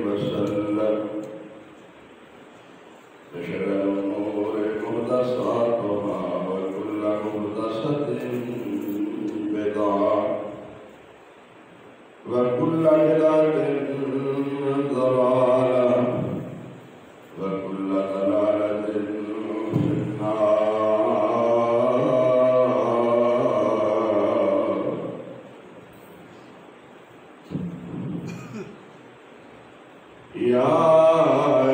وسلم وشر الأمور محدثاتها وكل محدثة بدعة وكل بدعة ضلالة وكل ضلالة في النار. يا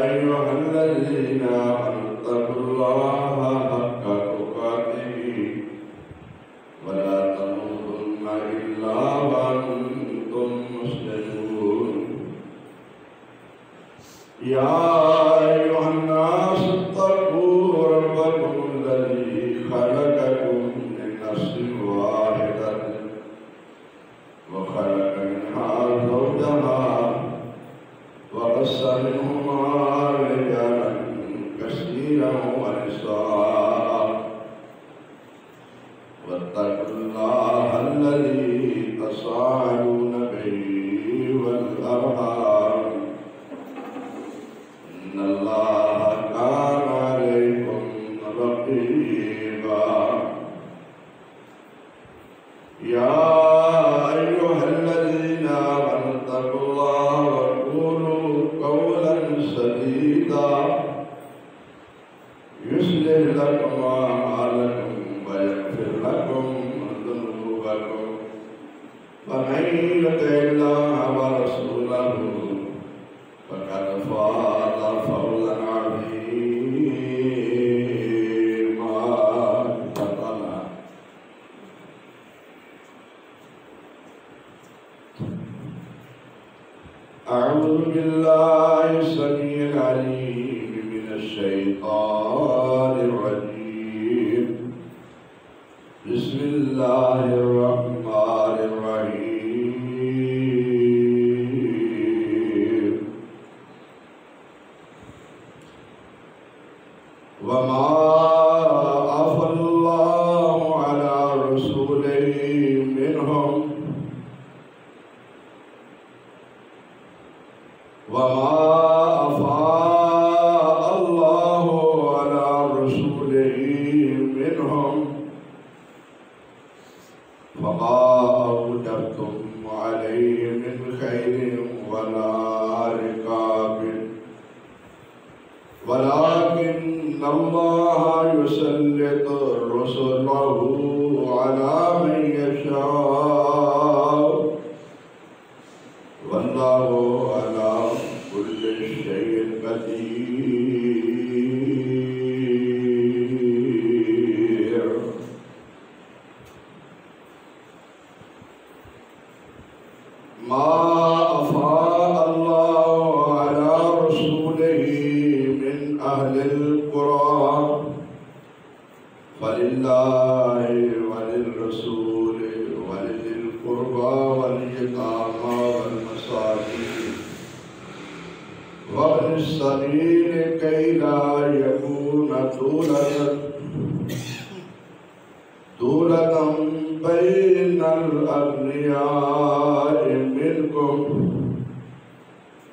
أيها الذين آمنوا اتقوا الله حق تقاته ولا تموتن إلا وأنتم مسلمون. يا أيها الناس اتقوا ربكم الذي خلقكم من نفس واحدة وخلق منها زوجها وبث منهما رجالا كثيرا ونساء واتقوا الله الذي تساءلون به والأرحام إن الله كان عليكم رقيبا. يا أيها الذين آمنوا اتقوا الله وقولوا قولا سديدا يصلح لكم أعمالكم ويغفر لكم ذنوبكم ومن يطع الله ورسوله فقد فاز فوزا عظيما. أعوذ بالله السميع العليم من الشيطان الرجيم. بسم الله الرحمن الرحيم. وما أفى الله على رسوله منهم وما أفاء الله على رسوله منهم فما أوجبتم عليه من خير ولا رقاب ولكن الله يسلط رسله على من يشاء والله على كل شيء قدير. ما أفاء الله على رسوله من أهل القرى فلله وللرسول ولذي القربى واليتامى والمساكين وابن السبيل كي لا يكون دولة بين الأغنياء منكم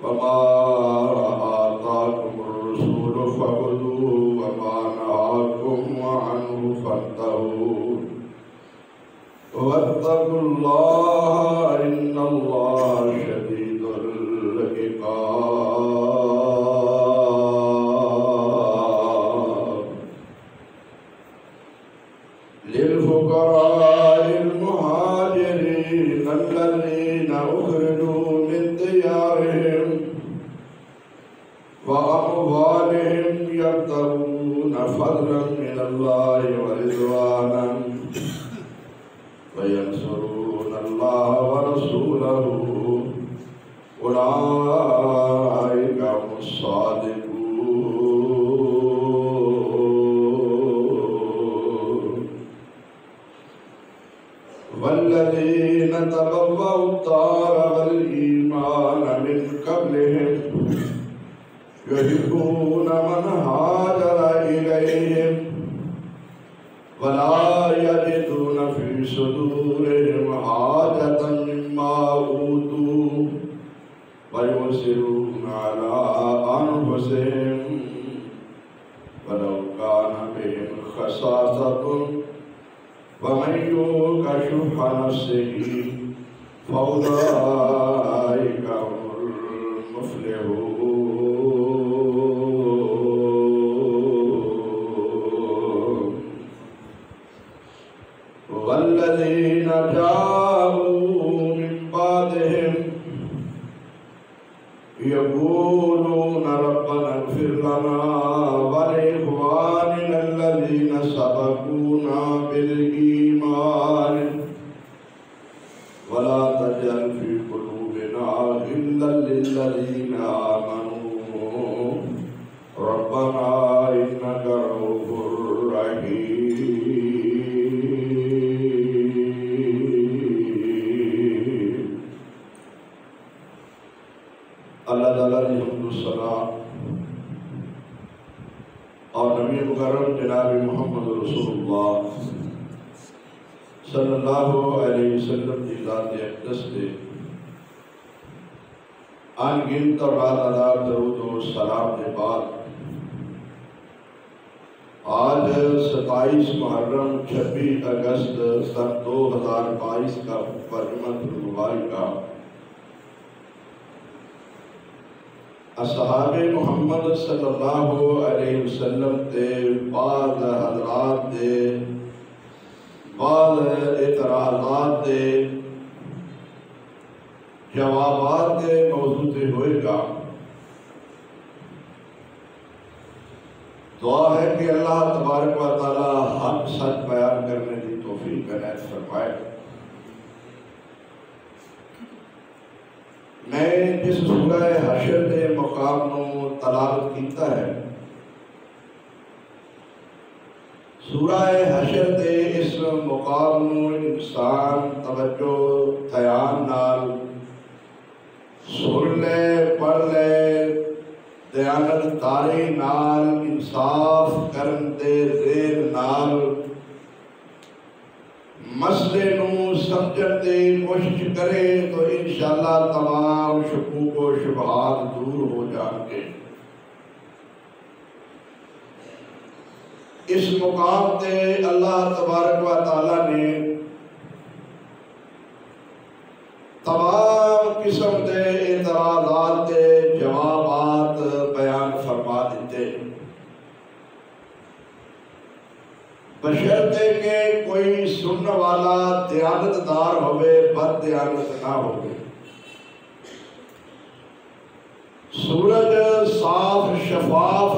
وما آتاكم الرسول فخذوه وما نهاكم عنه فانتهوا واتقوا الله إن الله شديد العقاب. للفقراء المهاجرين الذين أخرجوا من ديارهم وأموالهم يبتغون فضلا من الله ورضوانا وينصرون الله ورسوله أولئك هم الصادقون. والذين تبوأوا الدار والإيمان من قبلهم يحبون من هاجر إليهم ولا يجدون في صدورهم حاجة مما أوتوا ويؤثرون يؤثرون على أنفسهم ولو كان بهم خصاصة ومن يوق شح نفسه فأولئك هم المفلحون والذين جاءوا من بعدهم يقولون ربنا اغفر لنا ولإخواننا الذين سبقونا بالإيمان ولا تجعل في قلوبنا غلا للذين آمنوا ربنا إنك رؤوف رحيم. اللہ تعالیٰ کی حمد و ثنا اور نبی مکرم جناب محمد رسول اللہ صلی اللہ علیہ وسلم کی ذات اقدس سے ان گنت اور رات درود و سلام کے بعد آج 27 محرم 26 اگست سن 2022 کا جمعۃ المبارکہ اصحاب محمد صلی اللہ علیہ وسلم تے بعض حضرات دے بعض اعتراضات دے جوابات دے موضوع تے ہوئے گا. دعا ہے کہ اللہ تبارک و تعالی حق سچ بیان کرنے کی توفیق عنایت فرمائے. میں جس سورہ حشر دے مقام نو تلاوت کیتا ہے، سورہ حشر دے اس مقام نو انسان توجہ دھیان نال سن لے، پڑھ لے، دیانت داری نال، انصاف کرن دے ذہن نال مسئلے نو سمجھن دی کوشش کرے تو انشاءاللہ تمام شکوک و شبہات دور ہو جان گے. اس مقام تے اللہ تبارک و تعالیٰ نے تمام قسم دے اعتراضات دے جوابات بیان فرما دیتے، بشرطے کہ کوئی سننے والا دیانت دار ہوئے، بد دیانت نہ ہوئے. سورج صاف شفاف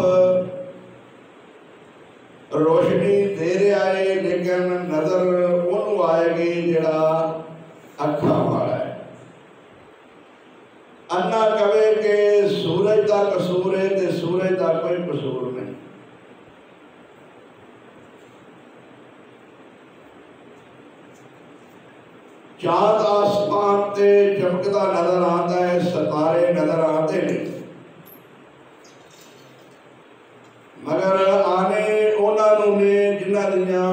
روشنی دے رہا ہے، لیکن نظر انہوں آئے گی جڑا اکھا والا ہے. انا کہے کہ سورج دا قصور ہے تے سورج دا کوئی قصور نہیں. چاند آسمان تے چمکدا نظر آتا ہے، ستارے نظر آتے نہیں، مگر آنے انہوں نے جنہ دنیا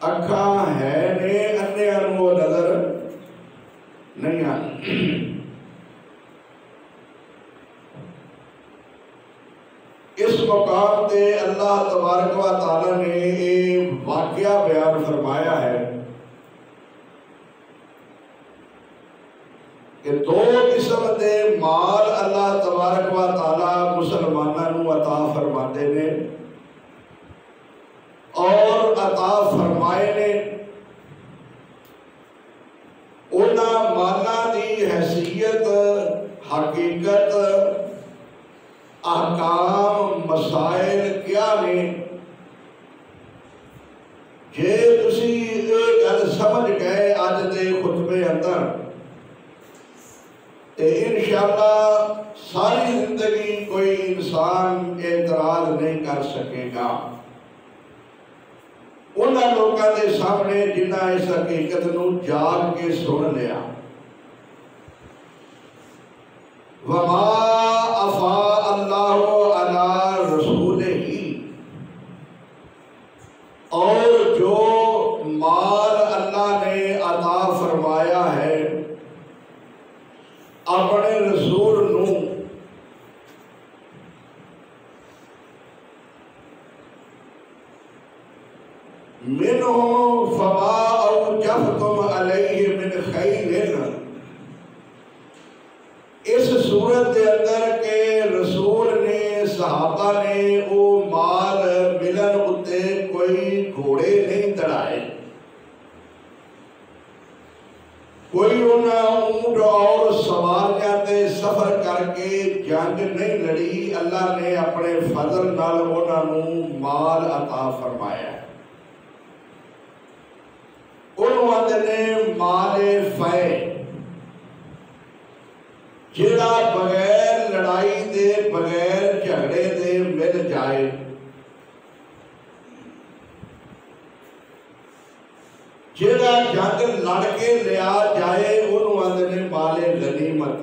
اکھاں ہے نے انہیاں وہ نظر نہیں آتی. اس مقام تے اللہ تبارک و تعالیٰ نے ایک واقعہ بیان فرمایا ہے کہ دو قسم دے مال اللہ تبارک و تعالیٰ مسلمانوں عطا فرماتے نے اور عطا فرمائے نے. انہاں مالاں دی حیثیت، حقیقت، احکام، مسائل کیا نے؟ جے تسی ایک گل سمجھ گئے آج دے خطبے اندر تے انشاءاللہ ساری زندگی کوئی انسان اعتراض نہیں کر سکے گا. انہاں لوگوں کے سامنے جنہ اس حقیقت نو جاگ کے سن لیا. وما افاء اللہ علی رسولہ، اور جو مال اللہ نے عطا فرمایا ہے اپنے اپنے رسول نو منہم فما اوجفتم علیہ من خیر، اس صورت کے اندر کہ رسول نے صحابہ نے او مال ملن اتے کوئی گھوڑے نہیں تڑائے، کوئی انہاں اونٹ اور سواریاں تے سفر کر کے جنگ نہیں لڑی، اللہ نے اپنے فضل نال انہاں نو مال عطا فرمایا۔ انہوں نے مال فے جڑا بغیر لڑائی دے بغیر جھگڑے دے مل جائے، جڑا جنگ لڑ کے لیا جائے، انہوں نے مال غنیمت۔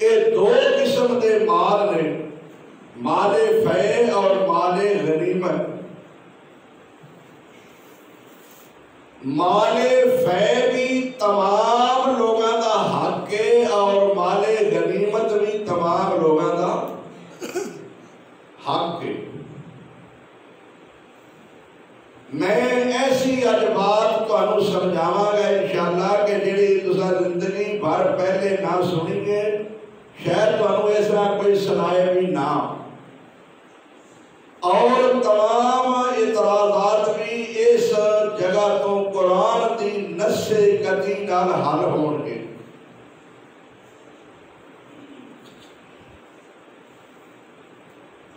یہ دو قسم دے مال نے، مال فے اور مال غنیمت۔ مال فے بھی تمام لوگاں دا حق ہے اور مال غنیمت بھی تمام لوگاں دا حق ہے۔ میں ایسی بات تو انہوں سمجھاواں گا انشاءاللہ کہ جڑی تساں زندگی بھر پہلے نہ سنیں گے، شاید تو انہوں اس طرح کوئی سنائے بھی نہ، اور تمام اعتراضات بھی اس جگہ تو قرآن دی نص قطعی نال حل ہون گے۔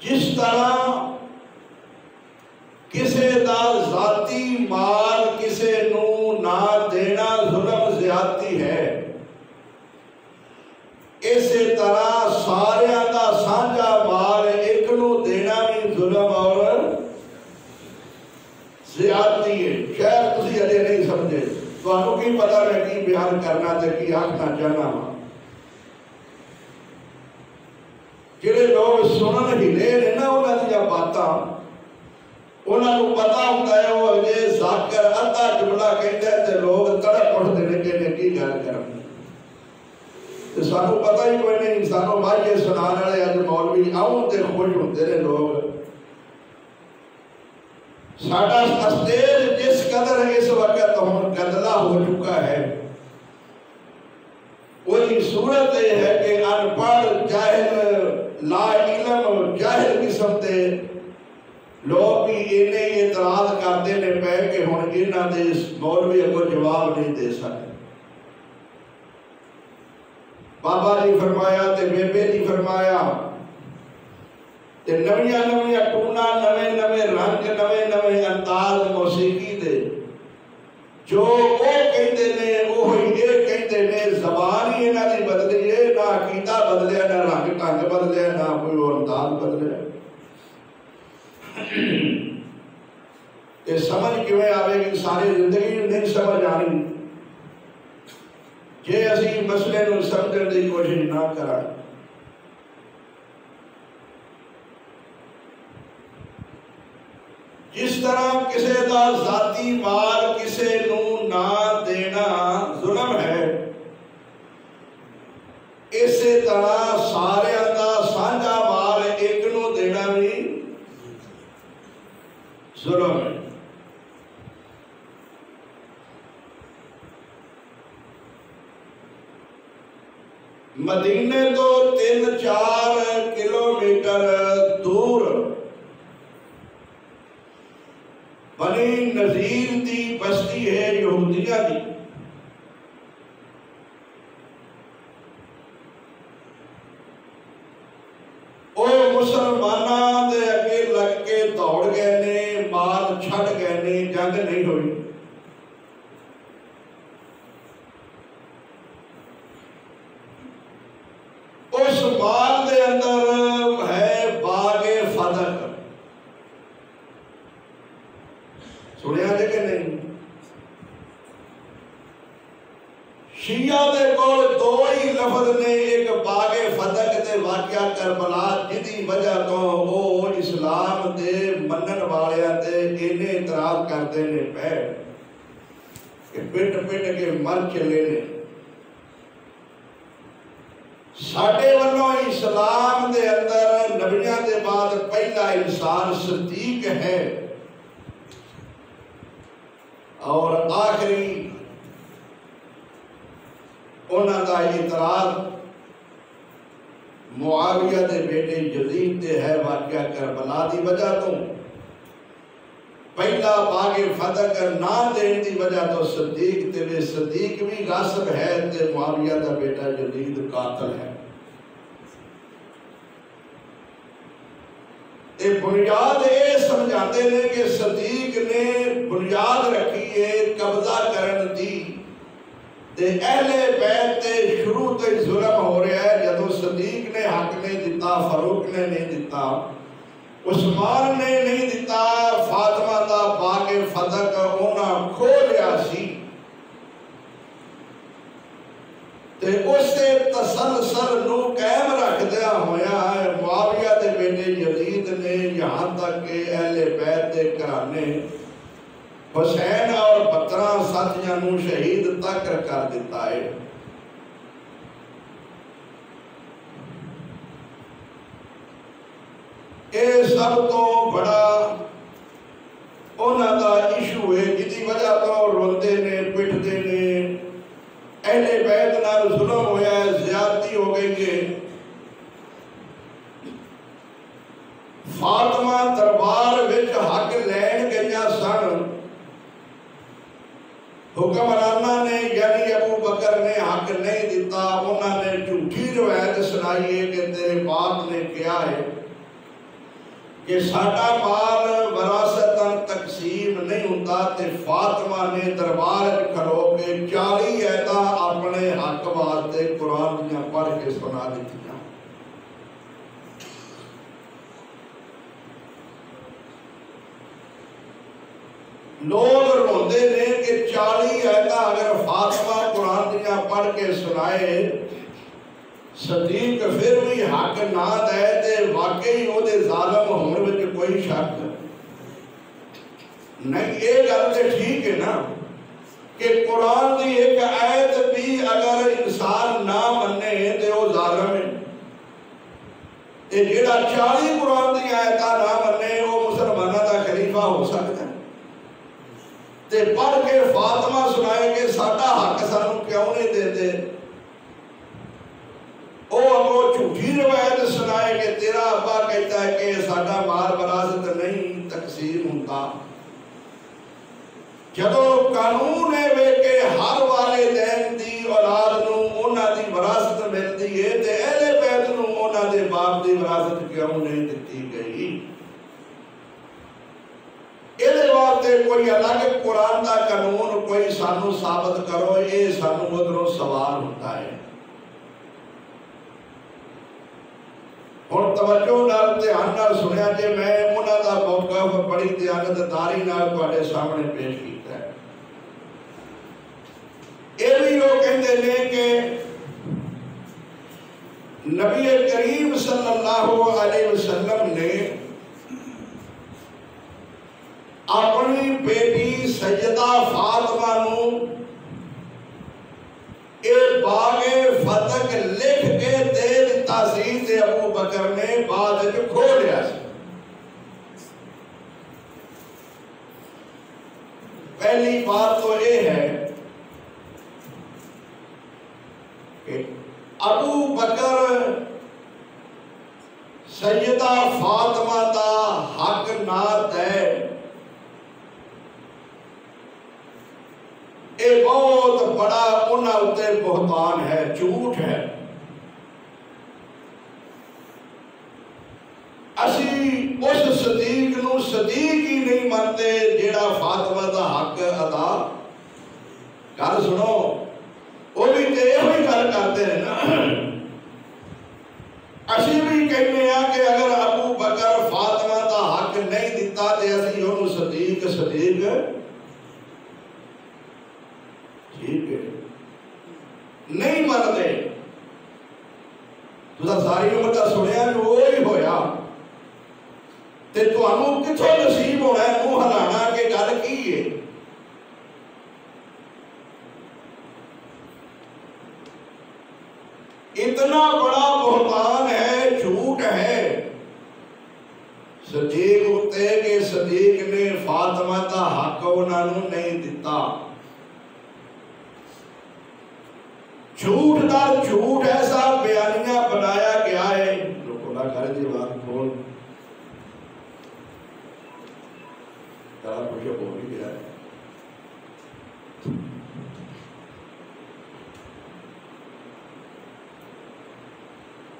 جس طرح کسے دا ذاتی مال کسے نو نہ دینا ظلم زیادتی ہے، اسی طرح ساریاں دا سانجا مال ایک نو دینا بھی ظلم اور زیادتی ہے۔ شاید تسی اجے نہیں سمجھے، تو انہوں کی پتہ میں کی بیان کرنا تے کی آکھنا چاہنا ہوں۔ جڑے لوگ سنن ہی لے رہے نا انہاں دیا باتاں، انہاں کو پتہ ہوتا ہے وہ اجے ذاکر ادھا جملہ کہتے ہیں تے لوگ تڑپ اٹھتے ہیں کہ نے کی گل کریں۔ سانو پتہ ہی کوئی نہیں، سانو بھائی سنان والے اج مولوی آؤں تے خوش ہوتے ہیں لوگ۔ ساڈا اسٹیج جس قدر اس وقت ہم گندلا ہو چکا ہے، وہی صورت یہ ہے کہ ان پڑھ جاہل لا علم جاہل قسم دے لوگ بھی انہیں اعتراض کرتے نے پے کہ ہن انہاں دے مولوی کو جواب نہیں دے سکتے۔ بابا جی فرمایا تے بیبے جی فرمایا تے نویاں نویاں ٹونا، نویں نویں رنگ، نویں نویں انداز موسیقی دے، جو وہ کہندے نے وہی یہ کہندے نے، زبان ہی انہاں دی بدلی ہے، نہ عقیدہ بدلیا، نہ رنگ ٹنگ بدلیا، نہ کوئی انداز بدلیا۔ یہ سمجھ کیوں آوے گی؟ ساری زندگی نہیں سمجھ آنی جے اسی مسئلے نو سمجھن دی کوشش نہ کریں۔ جس طرح کسے دا ذاتی مال کسے نو نہ دینا ظلم ہے، اسی طرح سارے دا سانجا مال ایک نو دینا بھی ظلم ہے۔ مدینے تو 3-4 کلومیٹر دور بنی نذیر دی بستی ہے یہودیہ دی۔ او مسلمانہ دے اگے لگ کے دوڑ گئے نے، مال چھڑ گئے نے، جنگ نہیں ہوئی۔ اس مال دے اندر ہے باغ فدق، سنیا جے کہ نہیں؟ شیعہ دے کول دو ہی لفظ نے، ایک باغ فدق تے واقعہ کربلا، جدی وجہ تو وہ اسلام دے منن والیاں تے انہیں اعتراض کرتے نے پہ کہ پٹ پٹ کے مر چلے نے. ساڈے والوں اسلام دے اندر نبیاں دے بعد پہلا انسان صدیق ہے اور آخری انہاں دا اعتراض معاویہ دے بیٹے یزید تے ہے واقعہ کربلا دی وجہ تو. پہلا باغ فتح نہ دین دی وجہ تو صدیق تے صدیق بھی غاصب ہے تے معاویہ دا بیٹا یزید قاتل ہے. تے بنیاد اے سمجھاتے ہیں کہ صدیق نے بنیاد رکھی ہے قبضہ کرن دی تے اہل بیت تے شروع تے ظلم ہو رہا ہے. جدو صدیق نے حق نہیں دیتا، فاروق نے نہیں دیتا، عثمان نے نہیں دیتا، فاطمہ دا باغ فتح انہاں کھو لیا سی. تے اس سے تسلسل نو قائم رکھ دیا ہویا ہے معاویہ دے بیٹے یزید نے یہاں تک کہ اہل بیت دے گھرانے حسین اور 12 ساتھیاں نو شہید تک کر دیتا ہے. اے سب تو بڑا انہاں دا ایشو ہے جدی وجہ تو روندے نے پٹدے نے. اہل بیت نال ظلم ہویا ہے، زیادتی ہو گئی ہے. فاطمہ دربار وچ حق لین گئیاں سن. حکمرانہ نے یعنی ابو بکر نے حق نہیں دیتا. انہوں نے جھوٹی روایت سنائی ہے کہ تیرے باپ نے کیا ہے کہ ساڈا مال وراثتاً تقسیم نہیں ہوتا. تے فاطمہ نے دربار کھلو کے 40 آیتاں اپنے حق واسطے قرآن دیاں پڑھ کے سنا دیتیاں. لوگ روندے نے کہ 40 آیتاں اگر فاطمہ قرآن دیاں پڑھ کے سنائے صدیق پھر بھی حق نہ دے تے واقعی وہ دے ظالم ہون وچ کوئی شک نہیں. یہ گل تے ٹھیک ہے نا کہ قرآن دی ایک آیت بھی اگر انسان نہ مننے تے وہ ظالم ہے. تے جیڑا 40 قرآن دی آیتاں نہ مننے وہ مسلمانہ دا خلیفہ ہو سکتا ہے. تے پڑھ کے فاطمہ سنائے کہ ساڈا حق سانوں کیوں نہیں دیتے. او اگو جھوٹی روایت سنائے کہ تیرا ابا کہتا ہے کہ ساڈا مال وراثت نہیں تقسیم ہوتا. جدو قانون ہے وے کہ ہر والدین دی اولاد نو انہاں دی وراثت ملتی ہے تے اہل بیت نو انہاں دے باپ دی وراثت کیوں نہیں دتی گئی. یہ واسطے کوئی الگ قرآن دا قانون کوئی سانو ثابت کرو، یہ سانو ادھروں سوال ہوتا ہے. اور توجہ نال دھیان نال سنیا جے میں انہاں دا موقف بڑی دیانتداری نال تواڈے سامنے پیش کیتا ہے. یہ بھی وہ کہندے نے کہ نبی کریم صلی اللہ علیہ وسلم نے اپنی بیٹی سیدہ فاطمہ نو اے باغ فتح لکھ کے دے دیتا سی تے ابو بکر نے بعد وچ کھو لیا سی. پہلی بات تو یہ ہے کہ ابو بکر سیدہ فاطمہ دا حق نہ دے. یہ بہت بڑا انہاں اتے بہتان ہے، جھوٹ ہے. اسی اس صدیق نو صدیق ہی نہیں مانتے جیڑا فاطمہ دا حق ادا کر. سنو وہ بھی تے یہ گل کرتے ہیں نا. اسی بھی کہنے ہیں کہ اگر ابو بکر فاطمہ دا حق نہیں دیتا تے اسی انہوں صدیق ٹھیک ہے نہیں مانتے. تو ساری عمر کا سنیا جو وہی ہویا تے تانوں کتھوں نصیب ہونا ہے منہ ہلانا کہ گل کی ہے. اتنا بڑا بہتان ہے، جھوٹ ہے صدیق ہوتے کہ صدیق نے فاطمہ دا حق انہوں نہیں دیتا. جھوٹ در جھوٹ ایسا بیانیہ بنایا گیا ہے. لوگوں نہ کر دی بات بول کہا کچھ بول ہی گیا ہے.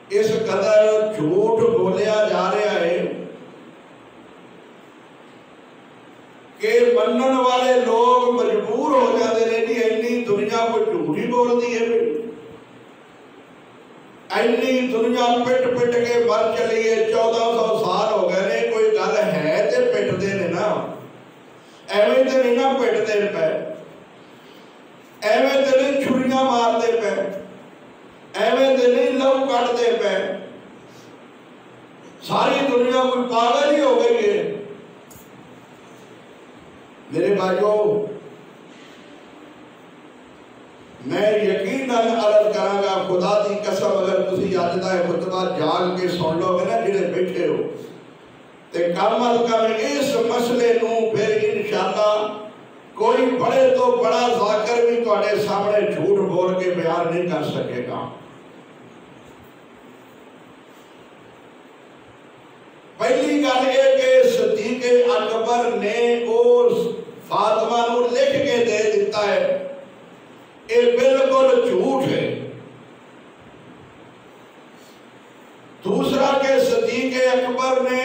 اس قدر جھوٹ بولیا جا رہا ہے کہ منن والے لوگ مجبور ہو جاتے ہیں کہ اینی دنیا کو جھوٹ ہی بول دی ہے. اینی دنیا پٹ پٹ کے مر چلی ہے. 1400 سال ہو گئے نے. کوئی گل ہے تے پٹ دے نے نا. ایویں تے نہیں نا پٹ دے پے. ایویں تے نہیں چھریاں مار دے پے. ایویں تے نہیں لہو کٹ دے پے. ساری دنیا کوئی پاگل ہی ہو گئی ہے. میرے بھائیو میں یقیناً عرض کراں گا، خدا دی قسم اگر تسی اج دا خطبہ جاگ کے سن لو گے نا جڑے بیٹھے ہو تے کم از کم اس مسئلے نو پھر انشاءاللہ کوئی بڑے تو بڑا ذاکر بھی تواڈے سامنے جھوٹ بول کے بیان نہیں کر سکے گا. پہلی گل یہ کہ صدیق اکبر نے اس فاطمہ نو لکھ کے دے دیتا ہے، یہ بالکل جھوٹ ہے. دوسرا کہ صدیق اکبر نے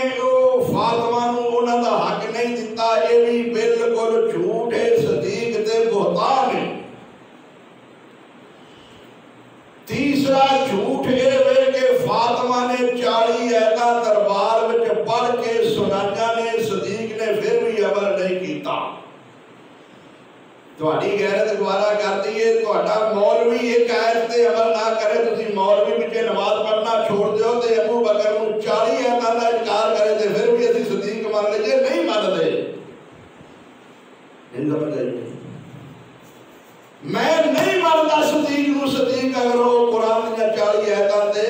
فاطمہ نو انہاں دا حق نہیں دیتا، یہ بھی بالکل جھوٹ ہے. صدیق تے بہتان ہے. تیسرا جھوٹ یہ ہے کہ فاطمہ نے 40 آیتاں دربار وچ پڑھ کے سنائیاں نے، صدیق نے پھر بھی عمل نہیں کیتا. تہاڈی غیرت گوارا کرتی ہے تہاڈا مولوی ایک آیت تے عمل نہ کرے، تسی مولوی وچ نماز پڑھنا چھوڑ دیو تے ابو بکر نو 40 آیتاں دا انکار کرے تے پھر بھی اسی صدیق مان لے نہیں مان دے. میں نہیں مانتا صدیق نو. صدیق اگر وہ قرآن یا 40 آیتاں تے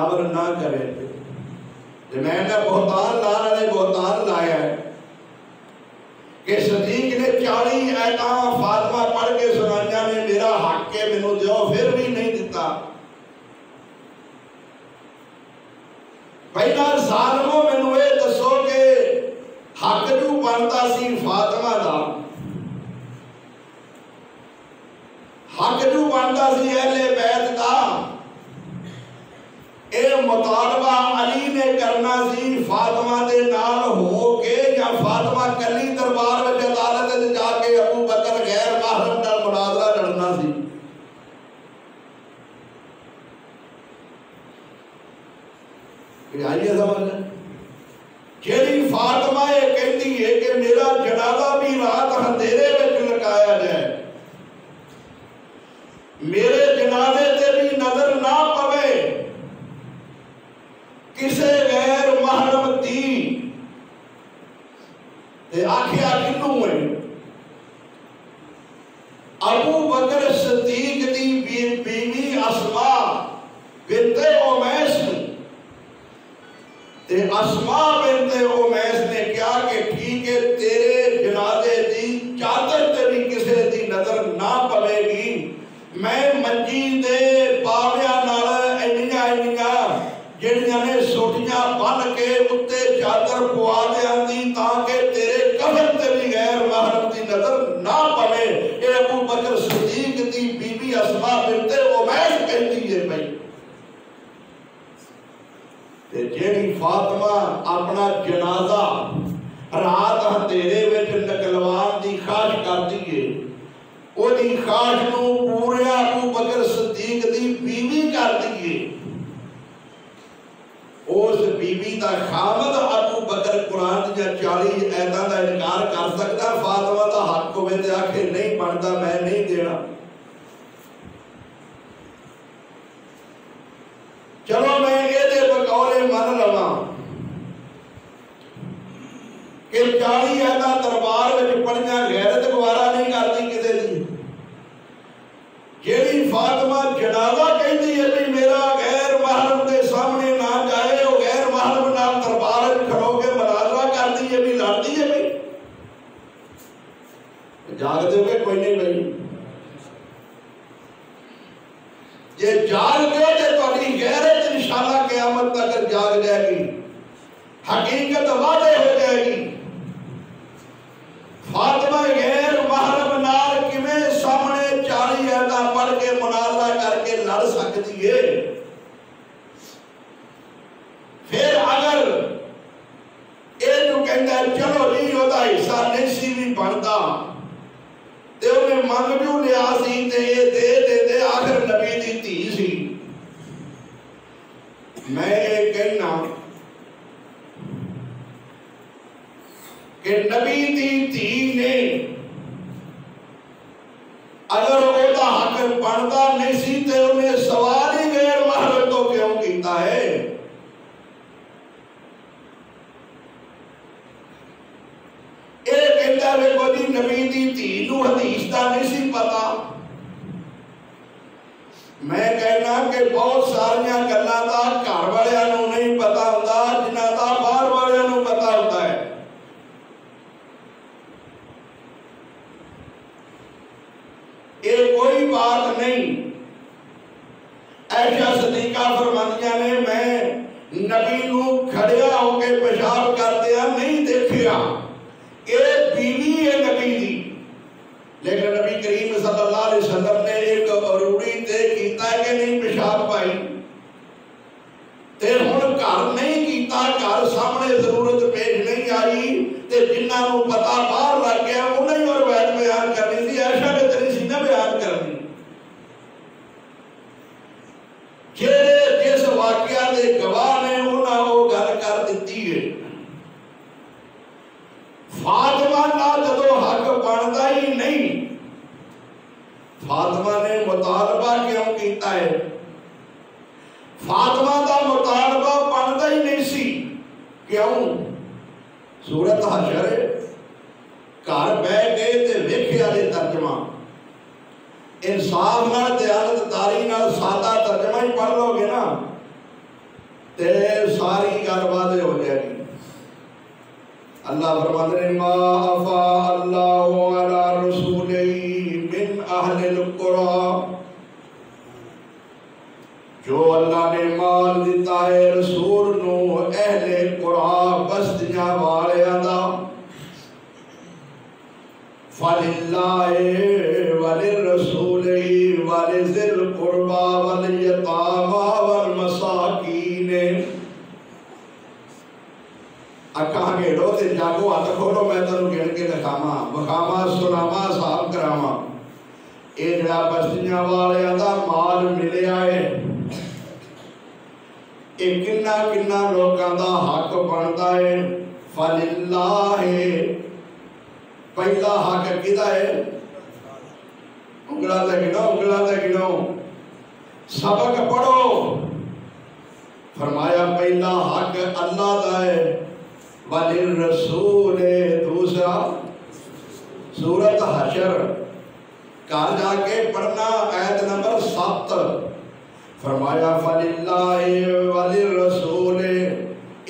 عمل نہ کرے تے میں نے بہتان لانا نے بہتان لایا ہے کہ صدیق نے 40 آیتاں فاطمہ پڑھ کے سنائیاں نے، میرا حق ہے مینوں دیو، پھر بھی نہیں دیتا. پہلا ظالمو مینوں یہ دسو کہ حق جو بنتا سی فاطمہ دا، حق جو بنتا سی اہل بیت دا، اے مطالبہ علی نے کرنا سی فاطمہ دے نال ہو کے یا فاطمہ کلی دربار وچ عدالت وچ جا کے ابو بکر غیر محرم نال مناظرہ لڑنا سی. آئیے سمجھ جیڑی فاطمہ یہ کہتی ہے کہ میرا جنازہ بھی رات اندھیرے وچ لٹایا جائے، میرے جنازے تے بھی نظر نہ پوے کسے غیر محرم دی، تے آکھیا کنوں ہے؟ ابو بکر صدیق دی بیوی اسماء بنت امیس تے اسماء بنت امیس نے کیا کہ ٹھیک ہے تیرے جنازے دی چادر تے بھی کسے دی نظر نہ پوے گی، میں منجی دے پاویاں نال اینیاں جڑیاں نے سوٹیاں بن کے اتے چادر پوا دیاندی تاکہ تیرے قبر تے بھی غیر محرم دی نظر نہ پوے. اے ابو بکر صدیق دی بیوی اسماء بنت امیس کہتی ہے بھائی. تے جیڑی فاطمہ اپنا جنازہ رات اندھیرے وچ نکلوان دی خواہش کرتی ہے، وہ دی خواہش نو پورے ابو بکر صدیق دی بیوی کرتی ہے. اس بیوی دا خامد ابو بکر قرآن دیا 40 آیتاں دا انکار کر سکتا؟ فاطمہ دا حق کو میں آکھے نہیں بنتا، میں نہیں دینا. چلو میں یہ دے بقولے من لواں کہ 40 آیتاں دربار وچ پڑھیاں غیرت گوارا نہیں کرتی کسے دی. جیڑی فاطمہ جنازہ کہندی ہے بھی میرا غیر محرم کے سامنے نہ جائے، وہ غیر محرم نال دربار کھڑو کے مناظرہ کرتی ہے بھی، لڑتی ہے بھی، جاگ دے ہوئے کوئی نہیں بھائی. یہ جاگ گئے تو تھوڑی غیرت انشاءاللہ قیامت تک جاگ جائے گی، حقیقت واضح ہو جائے گی. فاطمہ غیر محرم نال کیویں سامنے 40 آیتاں پڑھ کے مناظرہ کر کے لڑ سکتی ہے؟ پھر اگر یہ جو کہتا ہے چلو جی ہوتا حصہ نہیں سی بھی بنتا تے انہیں منگجو لیا سی تے یہ دے آخر نبی دی دھی سی. میں یہ کہنا کہ نبی دی دھی نے اگر وہ دا حق بنتا نہیں سی تے انہیں سوال ہی غیر محرم تو کیوں کیتا ہے؟ یہ کہتا ہے کہ جی نبی دی دھی نو حدیث دا نہیں سی پتا. میں کہنا کہ بہت ساریاں گلاں دا گھر والیاں نو نہیں پتا ہوندا جنہاں دا باہر والیاں نو پتا ہوتا ہے. یہ کوئی بات نہیں. عائشہ صدیقہ فرماندیاں نے میں نبی نو کھڑیا ہو کے پیشاب کردیا نہیں دیکھیا. یہ بیوی ہے نبی دی، لیکن نبی کریم صلی اللہ علیہ وسلم نے ایک روڑی تے کیتا ہے کہ نہیں پیشاب پائی تے ہن گھر نہیں کیتا، گھر سامنے ضرورت پیش نہیں آئی تے جنہاں نو پتا باہر لگ گیا انہیں اور روایت بیان کرنی تھی. عائشہ نے تیری سی نہ بیان کرنی. جس واقعہ دے گواہ نے انہاں وہ گل کر دیتی ہے. فاطمہ نال جدو حق بنتا ہی نہیں، فاطمہ نے مطالبہ کیوں کیتا ہے؟ فاطمہ دا مطالبہ بنتا ہی نہیں سی. کیوں؟ سورت حشر گھر بہ گئے تے ویکھیا دے ترجمہ انصاف نال دیانت داری نال سادہ ترجمہ ہی پڑھ لو گے نا تے ساری گل واضح ہو جائے گی. اللہ فرماتے ہیں ما افاء اللہ علی رسولہ من اہل القرى، جو اللہ نے مال دیتا ہے رسول نو اہل قرآن بستیاں والیاں دا. فَلِلَّهِ وَلِلرَّسُولِ وَلِذِي الْقُرْبَى وَالْيَتَامَى وَالْمَسَاكِينِ. اکھاں گھیڑو تے جاگو ہاتھ کھولو میں تنوں گھڑ کے لکھاواں بخاواں سناواں صاحب کراواں. اے جڑا بستیاں والیاں دا مال ملیا ہے اے کنا کنا لوکاں دا حق بندا ہے. فَلِلَّهِ پہلا حق کدا ہے؟ انگلا تے گنو انگلا تے گنو. سبق پڑھو. فرمایا پہلا حق اللہ دا ہے. وَلِلرَّسُولِ دوسرا سورت حشر کہاں جا کے پڑھنا آیت نمبر 7. فرمایا فَلِلَّهِ وَلِلرَّسُولِ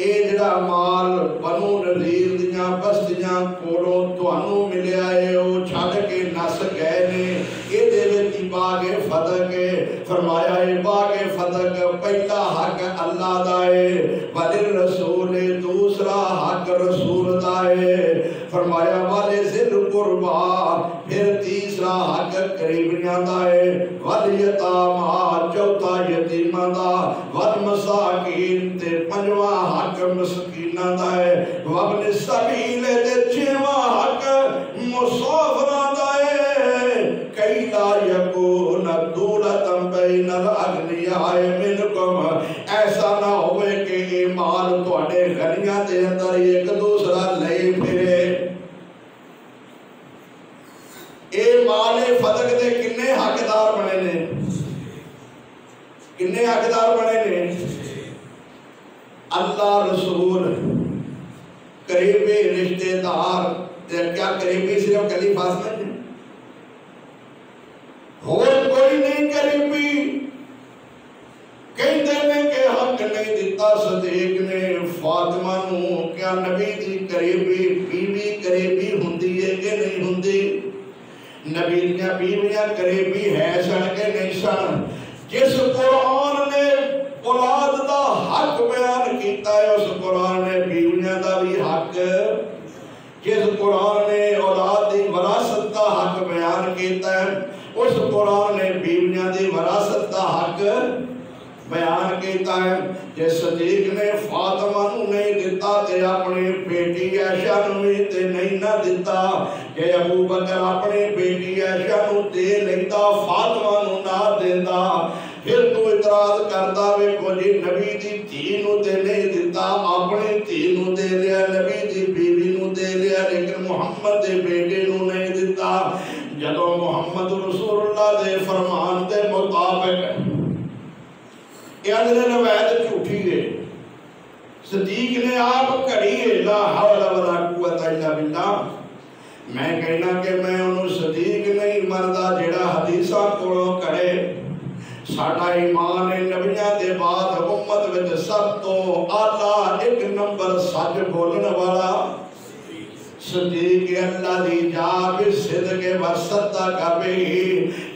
اے جڑا مال بنو نذیر دیاں بستیاں کولوں تانوں ملیا ہے او چھڈ کے نس گئے نے اے دے وچ باغ فتح ہے. فرمایا اے باغ فتح پہلا حق اللہ دا ہے. وللرسول دوسرا حق رسول دا ہے. فرمایا وَلِذِي الْقُرْبَى پھر تیسرا حق قریبیاں دا ہے. وَالْيَتَامَى چوتھا یتیماں دا. وَالْمَسَاکِینِ تے پنجواں حق مسکیناں دا ہے. وَابْنِ السَّبِیلِ تے چھواں حق مسافراں دا ہے. کئی لا یکون دولتم بین الاغنیاء منکم ایسا نہ ہوئے کہ یہ مال تواڈے غنیاں دے اندر ایک دوسرا لے پھرے. اے مال فتح دے کنے حقدار بنے نے؟ کنے حقدار بنے نے؟ اللہ رسول قریبی رشتہ دار. کیا قریبی صرف کلی فاصلہ ہے؟ اور کوئی نہیں قریبی. نہیں دیتا صدیق نے فاطمہ نو کیا نبی دی قریبی بیوی قریبی ہوندی ہے کہ نہیں ہوندی نبی دیاں بیویاں قریبی ہے سن کے نہیں سن جس قرآن نے اولاد دا حق بیان کیتا ہے اس قرآن نے بیویاں دا بھی حق جس قرآن نے اولاد دی وراثت دا حق بیان کیتا ہے اس قرآن نے بیویاں دی وراثت دا حق بیان کیتا ہے کہ صدیق نے فاطمہ نو نہیں دیتا تے اپنی بیٹی عائشہ نو بھی تے نہیں نہ دیتا کہ ابو بکر اپنی بیٹی عائشہ نو دے لیتا فاطمہ نو نہ دیتا پھر تو اعتراض کرتا وے کو جی نبی دی دھی نو تے نہیں دیتا اپنی دھی نو دے لیا نبی دی بیوی نو دے لیا لیکن محمد دے بیٹے نو نہیں دیتا جدو محمد رسول اللہ دے فرمان دے مطابق یہ اندر روایت جھوٹی ہے صدیق نے آپ کری ہے لا حول ولا قوت الا باللہ میں کہنا کہ میں انہوں صدیق نہیں مردا جڑا حدیثاں کولوں کرے ساڈا ایمان نبیاں دے بعد امت وچ سب تو اعلی ایک نمبر سچ بولن والا صدیق اللہ دی جاب صدق و صدق به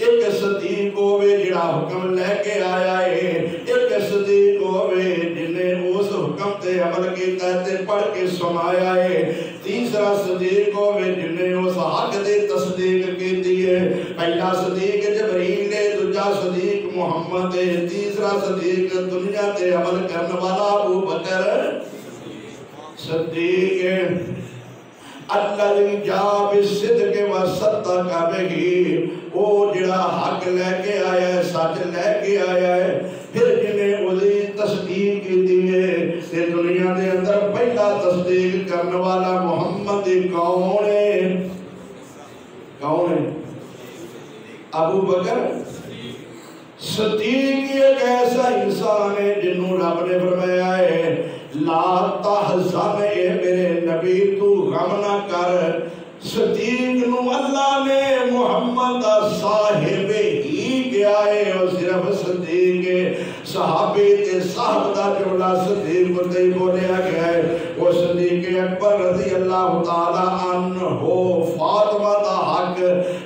ایک صدیق ہوئے جڑا حکم لے کے آیا ہے ایک صدیق ہوئے جنہیں اس حکم تے عمل کیتا تے پڑھ کے سنایا ہے تیسرا صدیق ہوئے جنہیں اس حق دے تصدیق کیتی ہے پہلا صدیق جبریل ہے دوجا صدیق محمد ہے تیسرا صدیق دنیا تے عمل کرنے والا ابو بکر صدیق ہے اللہ جاب صدق و صدق به او جڑا حق لے کے آیا ہے سچ لے کے آیا ہے پھر جنہیں وہی تصدیق کی ہے کہ دنیا دے اندر پہلا تصدیق کرنے والا محمد کون ہے ابو بکر صدیق ایک ایسا انسان ہے جنہوں رب نے فرمایا ہے لا تحزن اے میرے نبی تو غم نہ کر صدیق نو اللہ نے محمد صاحب ہی کیا ہے اور صرف صدیق صحابی تے صاحب دا جملہ صدیق تے بولیا گیا ہے وہ صدیق اکبر رضی اللہ تعالی عنہ فاطمہ دا حق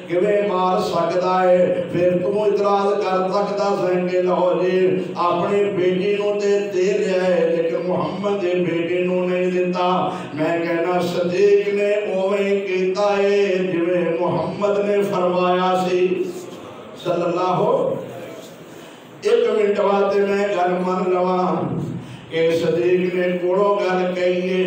کیویں مار سکدا ہے پھر تو اعتراض کر سکدا سیں کہ لو جی اپنی بیٹی نو تے دے لیا ہے لیکن محمد دے بیٹی نو نہیں دیتا میں کہنا صدیق نے اوویں کیتا ہے جویں محمد نے فرمایا سی صلی اللہ ایک منٹ بعد میں گل من لواں کہ صدیق نے کوڑوں گل کہیے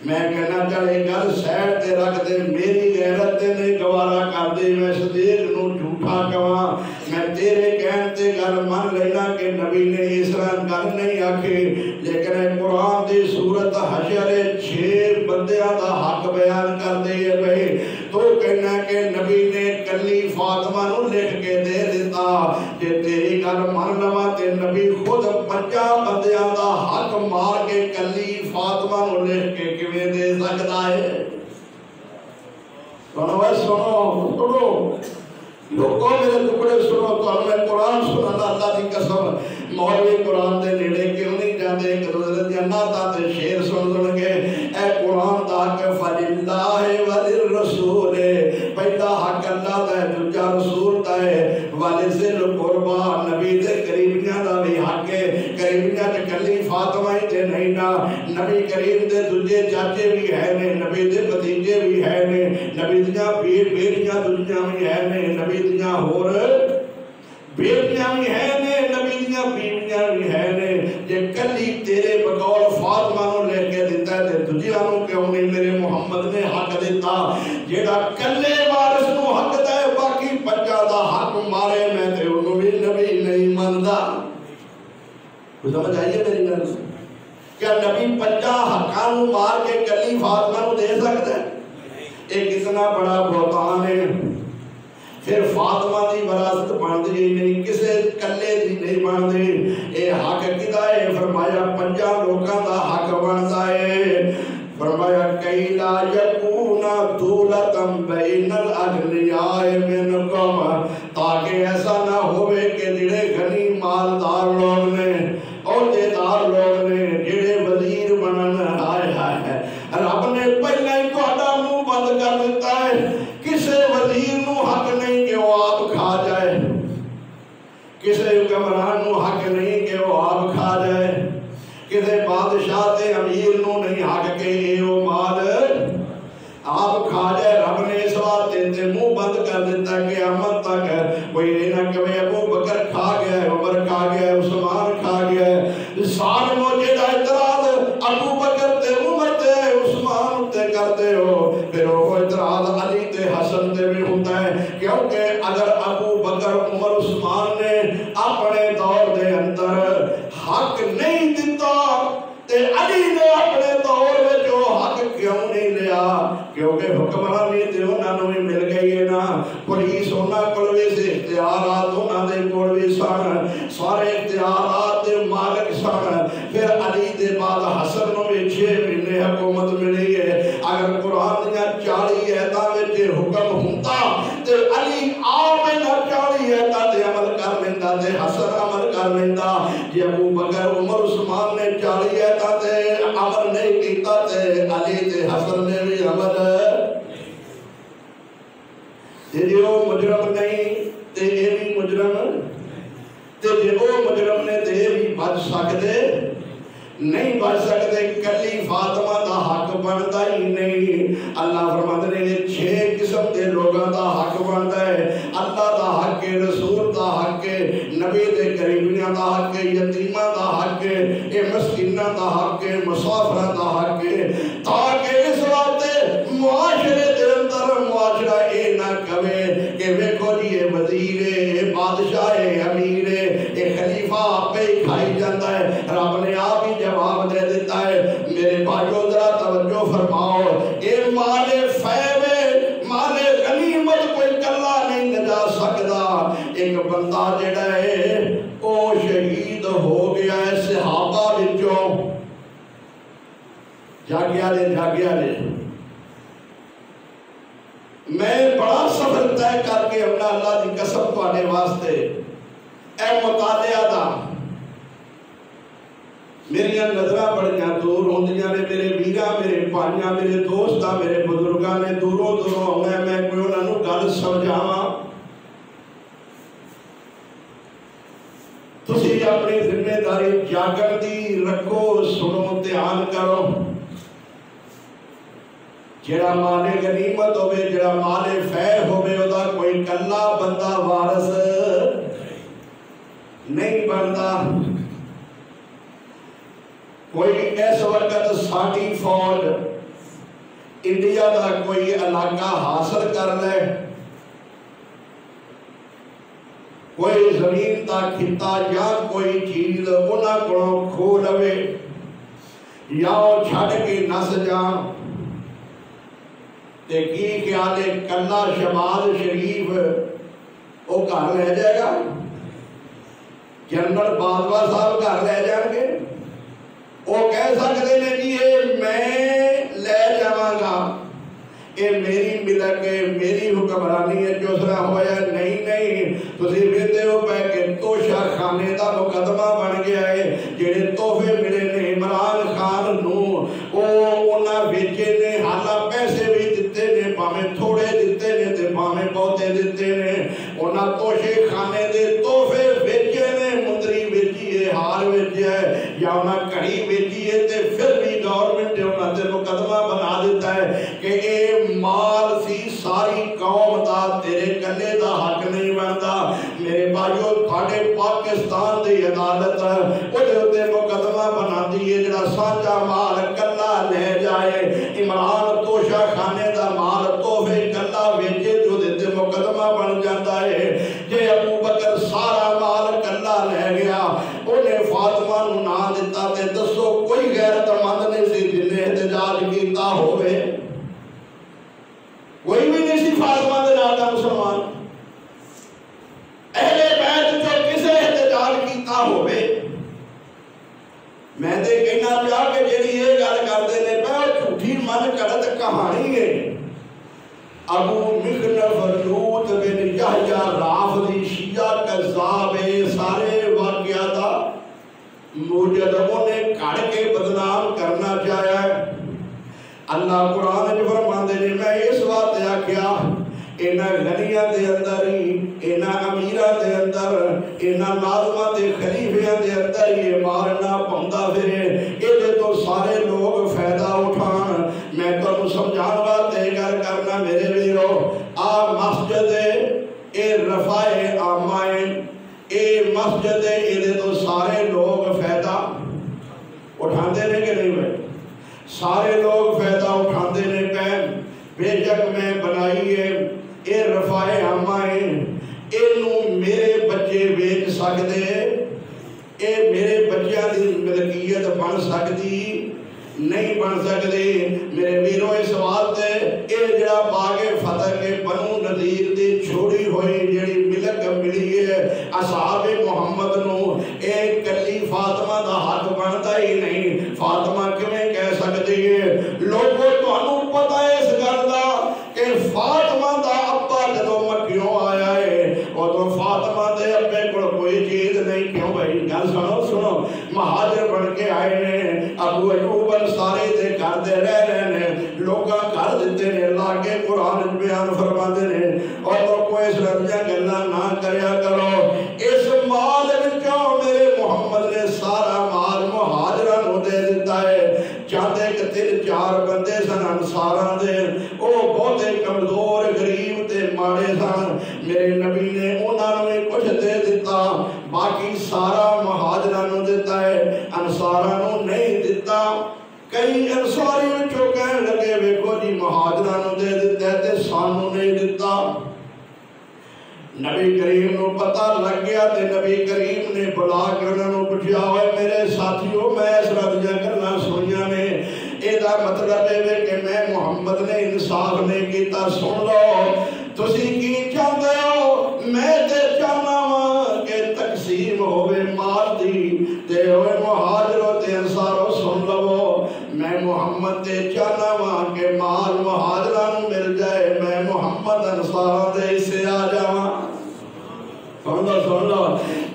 میں کہنا چاہے گل سیڈ تے رکھ دے میری غیرت تے نہیں گوارا کر دے میں صدیق نو جھوٹا کہواں میں تیرے کہن تے گل من لینا کہ نبی نے اس طرح گل نہیں آکھی لیکن قرآن دی سورت حشر 6 بندیاں دا حق بیان کر دے بھئی تو کہنا کہ نبی نے کلی فاطمہ نو لکھ کے دے دیتا کہ تیری گل من لواں تے نبی خود 50 بندیاں دا حق مار کے کلی فاطمہ نو لکھ کے کیویں دے سکتا ہے سنو لوگوں میرے ٹکڑے سنو تو میں قرآن سننا اللہ کی قسم مولوی قرآن دے نیڑے کیوں نہیں جاندے ایک دوسرے دی اناتا تے شعر سن گے اے قرآن دا کہ فللہ وللرسول پہلا حق اللہ دا ہے دوجا رسول دا ہے ولذل قربا نبی دے قریبیاں دا بھی حق ہے قریبیاں تے کلی فاطمہ ہی تے نہیں نا نبی کریم دے دوجے چاچے بھی ہے نے نبی دے بھتیجے بھی ہے نے نبی دیاں بیٹیاں دوجیاں بھی ہے نے نبی دیاں ہور بیٹیاں بھی ہے نے نبی دیاں بیویاں بھی ہے نے جے کلی تیرے بقول فاطمہ نو لے کے دیتا ہے تے دوجیاں نو کیوں نہیں میرے محمد نے حق دیتا جیڑا کلے وارث نو حق دے باقی 50 دا حق مارے میں تے انہوں بھی نبی نہیں مندا سمجھ آئیے میری گل کیا نبی 50 حقاں نو مار کے کلی فاطمہ نو دے سکتا ہے ایک اتنا بڑا بہتان ہے پھر فاطمہ دی وراثت بندی نہیں کسے کلے دی نہیں بندی اے حق کدا ہے فرمایا 50 لوکاں دا حق بندا ہے فرمایا کئی لا یکونا دولتم بین الاغنیاء منکم تاکہ ایسا نہ ہوئے کہ جڑے غنی مالدار لوگ نے اور کوئی یہ نہ کہ ابو بکر کھا گیا ہے، عمر کھا گیا ہے، عثمان کھا گیا ہے۔ ظالمو جیڑا اعتراض ابو بکر تے عمر تے عثمان تے کرتے ہو، پھر وہ اعتراض علی تے حسن تے بھی ہوتا ہے، کیونکہ اگر ابو بکر عمر عثمان نے اپنے دور دے اندر حق نہیں دیتا تے علی نے اپنے دور میں جو حق کیوں نہیں لیا؟ کیونکہ حکمرانی تے انہاں نوں مل گئی ہے نا، پولیس انہاں کول بھی سی، اختیارات انہاں دے کول بھی سن، سارے اختیارات دے مالک سن۔ پھر علی دے بعد حسن نوں بھی 6 مہینے حکومت ملی ہے۔ اگر قرآن دیاں 40 آیتاں وچ حکم ہوندا تے علی آپ نہ 40 آیتاں تے عمل کر لیندا تے حسن عمل کر لیندا۔ جے ابو بکر عمر عثمان نے 40 آیتاں تے عمل نہیں کیتا تے علی تے حسن نے بھی عمل جے وہ مجرم نہیں تے یہ بھی مجرم تے جے وہ مجرم نے تے یہ بھی بچ سکتے نہیں، بچ سکتے۔ کلی فاطمہ دا حق بنتا ہی نہیں۔ اللہ فرماتے ہیں 6 قسم دے لوگاں دا حق بنتا ہے۔ اللہ دا حق ہے، رسول دا حق ہے، نبی دے قریبیاں دا حق ہے، یتیماں دا حق ہے، اے مسکیناں دا حق ہے، مسافراں دا حق ہے، تاکہ اس واسطے معاشرے دے اندر معاشرہ اے نہ کہے کہ ویکھو جی اے وزیر ہے، اے بادشاہ ہے، امیر ہے، اے خلیفہ آپ ہی کھائی جاتا ہے۔ رب نے آپ ہی جواب دے دیتا ہے۔ میرے بھائیو ذرا توجہ فرماؤ، اے مال فیب مال غنیمت کوئی کلا نہیں لجا سکتا۔ ایک بندہ جڑا ہے او شہید ہو گیا ہے صحابہ وچوں، جاگیا لے میں بڑا سفر طے کر کے اپنا اللہ دی قسم تواڈے واسطے اے مطالعہ دا میری نظریں بڑیاں دور ہوندیاں نے، میرے ویراں، میرے بھائیاں، میرے دوستاں، میرے بزرگاں نے دوروں آنا، میں کوئی انہاں نوں گل سمجھاواں۔ تسی اپنی ذمہ داری جاگن دی رکھو، سنو، دھیان کرو۔ جڑا مال غنیمت ہوئے، جڑا مال فیح ہوئے، او دا کوئی کلا بندہ وارث نہیں بنتا۔ کوئی اس وقت ساڑی فوج انڈیا دا کوئی علاقہ حاصل کر لے، کوئی زمین دا خطہ یا کوئی چیز انہاں کو کھو لوے یا چھڑ کے نس جان، تے کی خیال ہے کلا شہباز شریف وہ گھر رہ جائے گا؟ جنرل باجوہ صاحب گھر رہ جائیں گے؟ وہ کہہ سکتے ہیں جی یہ میں لے جاواں گا، یہ میری ملک ہے، میری حکمرانی ہے، جو سرا ہویا نہیں تسی ویندے ہو پے کہ توشہ خانے دا مقدمہ بن گیا ہے۔ جڑے تحفے ملے نے عمران خان نوں او انہاں ویچے نے، حالاں پیسے بھی دتے نے، پاویں تھوڑے دتے نے تے پاویں بہتے دتے نے، انہاں توشے خانے دے تحفے ویچے نے، مندری ویچی ہے، ہار ویچیا ہے یا انہاں کڑی ویچی ہے، تے پھر بھی گورنمنٹ نے انہاں تے مقدمہ بنا دیتا ہے کہ اے مال سی ساری قوم دا، تیرے کلے دا حق نہیں بنتا۔ میرے بھائیو تھاڑے پاکستان دی عدالت اُتے مقدمہ بنا دیئے جڑا سانجا مال کلا لے جائے، عمران توشہ خانے دا مال تحفے کلا ویچے جو دیتے مقدمہ بن جاتا ہے۔ جے ابو بکر سارا مال کلا لے گیا، انہیں فاطمہ نو نہ دیتا تے دسو کوئی غیرت مند نہیں سی جن نے احتجاج کیتا ہوئے؟ کوئی بھی نہیں سی فاطمہ دے نال دا مسلمان، اہل بیت جو کسے احتجاج کیتا ہوئے؟ میں دے کہنا پیا کہ جیڑی یہ گل کردے نے پہ جھوٹی من گھڑت کہانی ہے۔ ابو مخنف لوط بن یحییٰ رافضی شیعہ کذاب سارے واقعات موجد انہیں کھڑ کے بدنام کرنا چاہیا ہے۔ اللہ قرآن جو فرماندے نے میں اس وقت آکھیا اینا غنیہ دے اندر ہی، اینا امیرہ دے اندر، اینا ناظمہ دے خلیفیہ دے اندر یہ مارنا پہندا پھرے، ایدے تو سارے لوگ فائدہ اٹھان۔ میں تو سمجھان بات گل کرنا میرے ویرو، مسجد اے رفع عامہ ہے، اے مسجد ہے، یہ تو سارے لوگ فائدہ اٹھاندے نے کہ نہیں بھائی؟ سارے لوگ فائدہ اٹھاندے نے پہ، بے شک میں بنائی ہے، اے رفع عامہ ہے، اینو میرے بچے بیچ سکتے، اے میرے بچیاں دی ملکیت بن سکتی نہیں بن سکتے۔ میرے ویرو اس واسطے اے جڑا باغ فتح کے بنو نذیر دی چھوڑی ہوئی جڑی ملک ملی ہے اصحاب محمد نو، اے کلی فاطمہ دا حق بنتا ہی نہیں۔ فاطمہ کیویں کہہ سکتی ہے؟ لوگوں تانوں پتہ ہے اس گل دا کہ فاطمہ دا ابا جدوں مکیوں آیا ہے ادوں فاطمہ دے ابے کول کوئی چیز نہیں۔ کیوں بھائی؟ گل سنو، مہاجر بن کے آئے نے، ابو ایوب انصاری دے گھر دے رہ رہے نے، لوگاں گھر دیتے نے، لاگے قرآن بیان فرماندے نے، اور تو کوئی اس رضیاں گلاں نہ کریا کرو۔ اس مال وچوں میرے محمد نے سارا مال مہاجراں نو دے دیتا ہے۔ چاہتے کہ 3-4 بندے سن انصاراں دے، او بہتے کمزور غریب تے ماڑے سن، میرے نبی نے انہاں نوں کچھ دے دیتا، باقی سارا مہاجراں نوں دیتا ہے، انصاراں نوں نہیں دیتا۔ کئی انصاری وچوں کہنے لگے ویکھو جی مہاجراں نوں دے دیتا ہے تے سانوں نہیں دیتا۔ نبی کریم نو پتہ لگ گیا تے نبی کریم نے بلا کے انہاں نوں پوچھیا، ہوئے میرے ساتھیوں میں اس رضیاں گلاں سنیاں نے، اے دا مطلب ہے کہ میں محمد نے انصاف نہیں کیتا، سن لو تسی کی چاہتے ہو؟ میں تے چاہنا وا کہ تقسیم ہوئے مال دی تے ہوئے مہاجروں تے انصاروں، سن لو میں محمد تے چاہنا وا کہ مال مہاجران مل جائے، میں محمد انصار دے سے آ جاواں۔ سن لو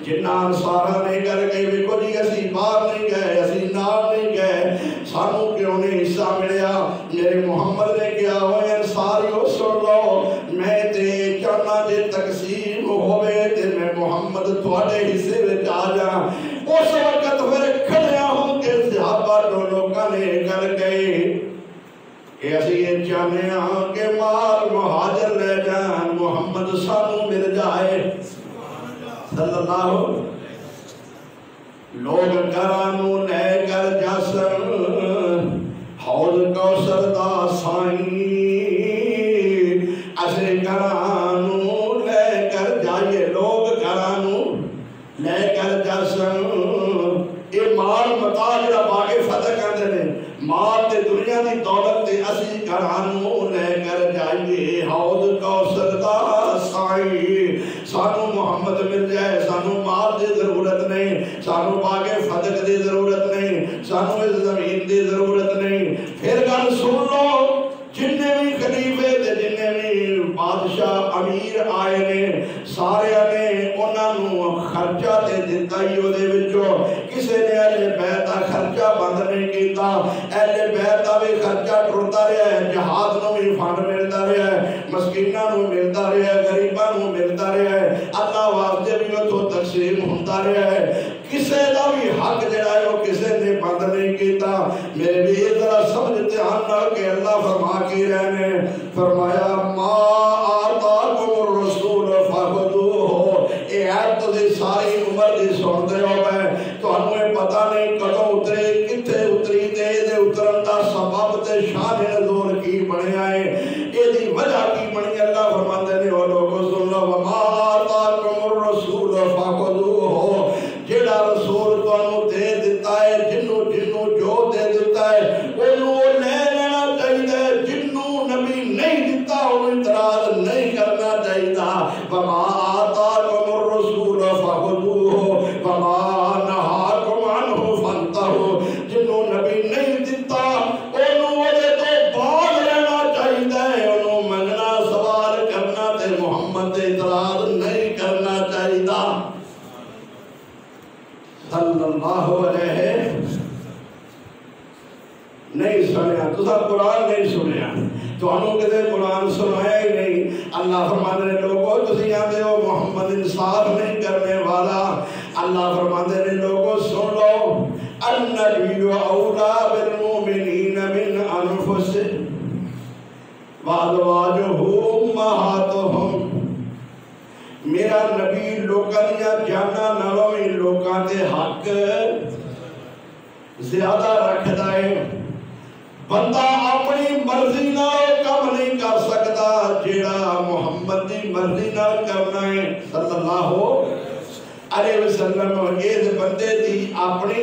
جنہ انصارہ نے کر کے ویکھو جی اسی باہر نہیں گئے، اسی نال نہیں گئے، سانوں کیوں نہیں حصہ ملیا؟ میرے محمد نے کیا ہوئے انصاریوں سن لو میں تے چاہنا جے تقسیم ہوئے تے میں محمد تھوڑے حصے وچ آ جاں۔ اس وقت پھر کھڑیا ہوں کہ صحابہ جو لوگاں نے کر گئے کہ اسی یہ چاہنے ہاں کہ مال مہاجر لے جان، محمد سانوں مل جائے صلی اللہ۔ لوگ گرانوں لے کر جسن حوض کوثر دا سائیں، اسے گرانوں لے کر جائے، لوگ گرانوں لے کر جسن۔ یہ مال متا جڑا باغ فتح کردے نے، مال تے دنیا دی دولت تے اسی گھرانوں لے کر جائیے حوض کوثر دا سائیں۔ سانوں محمد مل جائے، سانوں مال دی ضرورت نہیں، سانوں باغ فتح دی ضرورت نہیں، سانوں اس زمین دی ضرورت نہیں۔ پھر گل سن لو جننے بھی خلیفے تے جننے بھی بادشاہ امیر آئے نے، سارے نے انہاں نوں خرچہ تے دتا ہی او دے وچوں، کسے نے اہل بیت دا خرچہ بند نہیں کیتا، اہل بیت دا بھی خرچہ ٹرتا رہا ہے، جہاد نوں بھی فنڈ ملتا رہا ہے، مسکیناں نوں ملتا رہا ہے، غریباں نوں ملتا رہا ہے، اللہ واسطے بھی اتھوں تقسیم ہوندا رہا ہے، کسے دا بھی حق جڑا ہے وہ کسے نے بند نہیں کیتا۔ میرے بھی یہ ذرا سمجھتے ہیں کہ اللہ فرما کی رہنے فرمایا ما آتاکم الرسول فخذوہ، اے آیت تو ساری عمر دی سنتے ہو میں تو انہیں پتہ نہیں کدوں اترے کتھے اتری تے دے اترن دا سبب تے شان نزول کی بنے آئے، یہ دی وجہ کی بنی اللہ فرماندے نے وہ لوگوں سن لو وما آتاکم الرسول فخذوہ، جڑا رسول تو انہوں دے دیتا ہے، جنوں جو دے دیتا ہے انہوں لے لینا چاہیے، جنوں نبی نہیں دیتا انہوں اعتراض نہیں کرنا چاہیے۔ وما آتاکم الرسول فخذوہ وما نہاکم عنہ فانتہوا، جنوں نبی نہیں دیتا انہوں دے تو باز لینا چاہیے، انہوں منگنا سوال کرنا تے محمد اعتراض نہیں کرنا چاہیے صلی اللہ علیہ۔ نہیں سنیا تسا قرآن نہیں سنیا، تو انہوں کدے قرآن سنایا ہی نہیں۔ اللہ فرمانے نے لوگوں تسی آندے ہو محمد انصاف نہیں کرنے والا، اللہ فرمانے نے لوگوں سن لو النبی اولا بالمؤمنین من انفسہم وازواجہ امہاتہم، میرے میرا نبی لوکاں دیاں جاناں نالوں وی لوکاں تے حق زیادہ رکھدا ہے بندہ اپنی مرضی نال کم نہیں کر سکتا جیڑا محمد دی مرضی نال کرنا ہے صلی اللہ علیہ وسلم اس بندے دی اپنی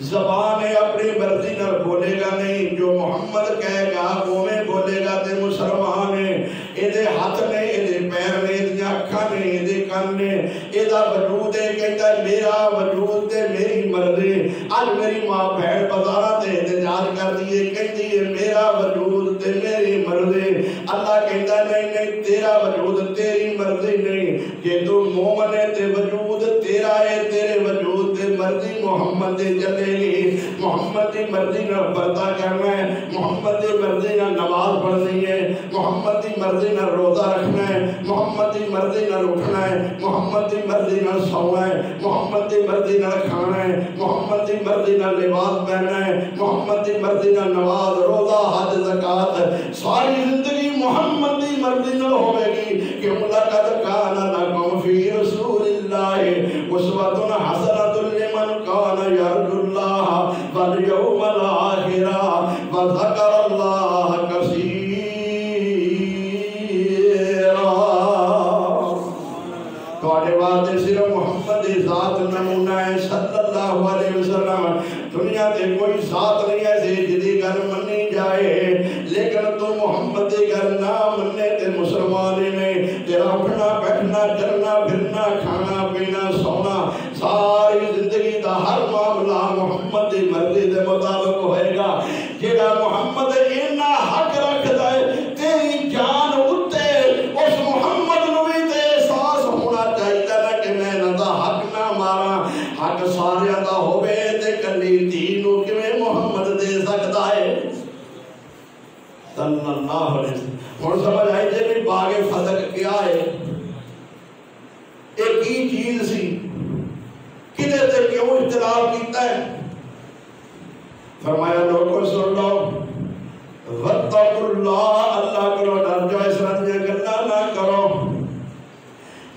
زبان ہے اپنی مرضی نال بولے گا نہیں جو محمد کہے گا وہ میں بولے گا تے مسلمان ہے ایدے ہاتھ نے ایدے پیر نے ایدے اکھاں نے ایدے کان نے ایدہ وجود ہے کہتا ہے میرا وجود تے میری مرضی آج میری ماں بہن بازارہ تے احتجاج کر دیئے کہتی ہے میرا وجود تے میری مرضی اللہ کہتا ہے نہیں نہیں تیرا وجود تیری مرضی نہیں کہ تو مومن ہے تے وجود تیرا ہے تیرے وجود تے مرضی محمد دے چلے گی محمد دی مرضی نہ پردہ کرنا ہے محمد دی مرضی نہ نماز پڑھنی ہے محمد دی مرضی نہ روزہ رکھنا ہے محمد دی مرضی نہ اٹھنا ہے محمد دی مرضی نہ سونا ہے محمد دی مرضی نہ کھانا ہے محمد دی مرضی نہ لباس پہننا ہے محمد دی مرضی نہ نماز روزہ حج زکات ساری زندگی محمد دی مرضی نہ ہوے گی کہ لقد کان لکم فی رسول اللہ اسوۃ حسنۃ لمن کان یرجو اللہ والیوم الآخر وذکر اللہ کثیرا تواڈے واسطے صرف محمد دی ذات نمونہ ہے صلی اللہ علیہ وسلم دنیا تے کوئی ذات نہیں ایسی جدی گل منی جائے لیکن تو محمد دی گل نہ مننے تے مسلمان نہیں تیرا اٹھنا بیٹھنا چلنا پھرنا کھانا پینا سونا ساری زندگی دا ہر معاملہ محمد دی مرضی دے مطابق ہوئے گا جیڑا محمد اینا حق رکھدا ہے تیری جان اتے اس محمد نو بھی تے احساس ہونا چاہیے نا کہ میں نہ دا حق نہ مارا حق سارے دا ہوئے تے کلی دینو کہ میں محمد دے سکتا ہے صلی اللہ علیہ وسلم اور سمجھ آئی جے بھی باغ فتح کیا ہے ایک ہی چیز سی کدھے تے کیوں اختلاف کیتا ہے فرمایا لوگوں سن لو وَاتَّقُوا اللَّهَ اللہ کرو ڈر جو اس رنجے گلہ نہ کرو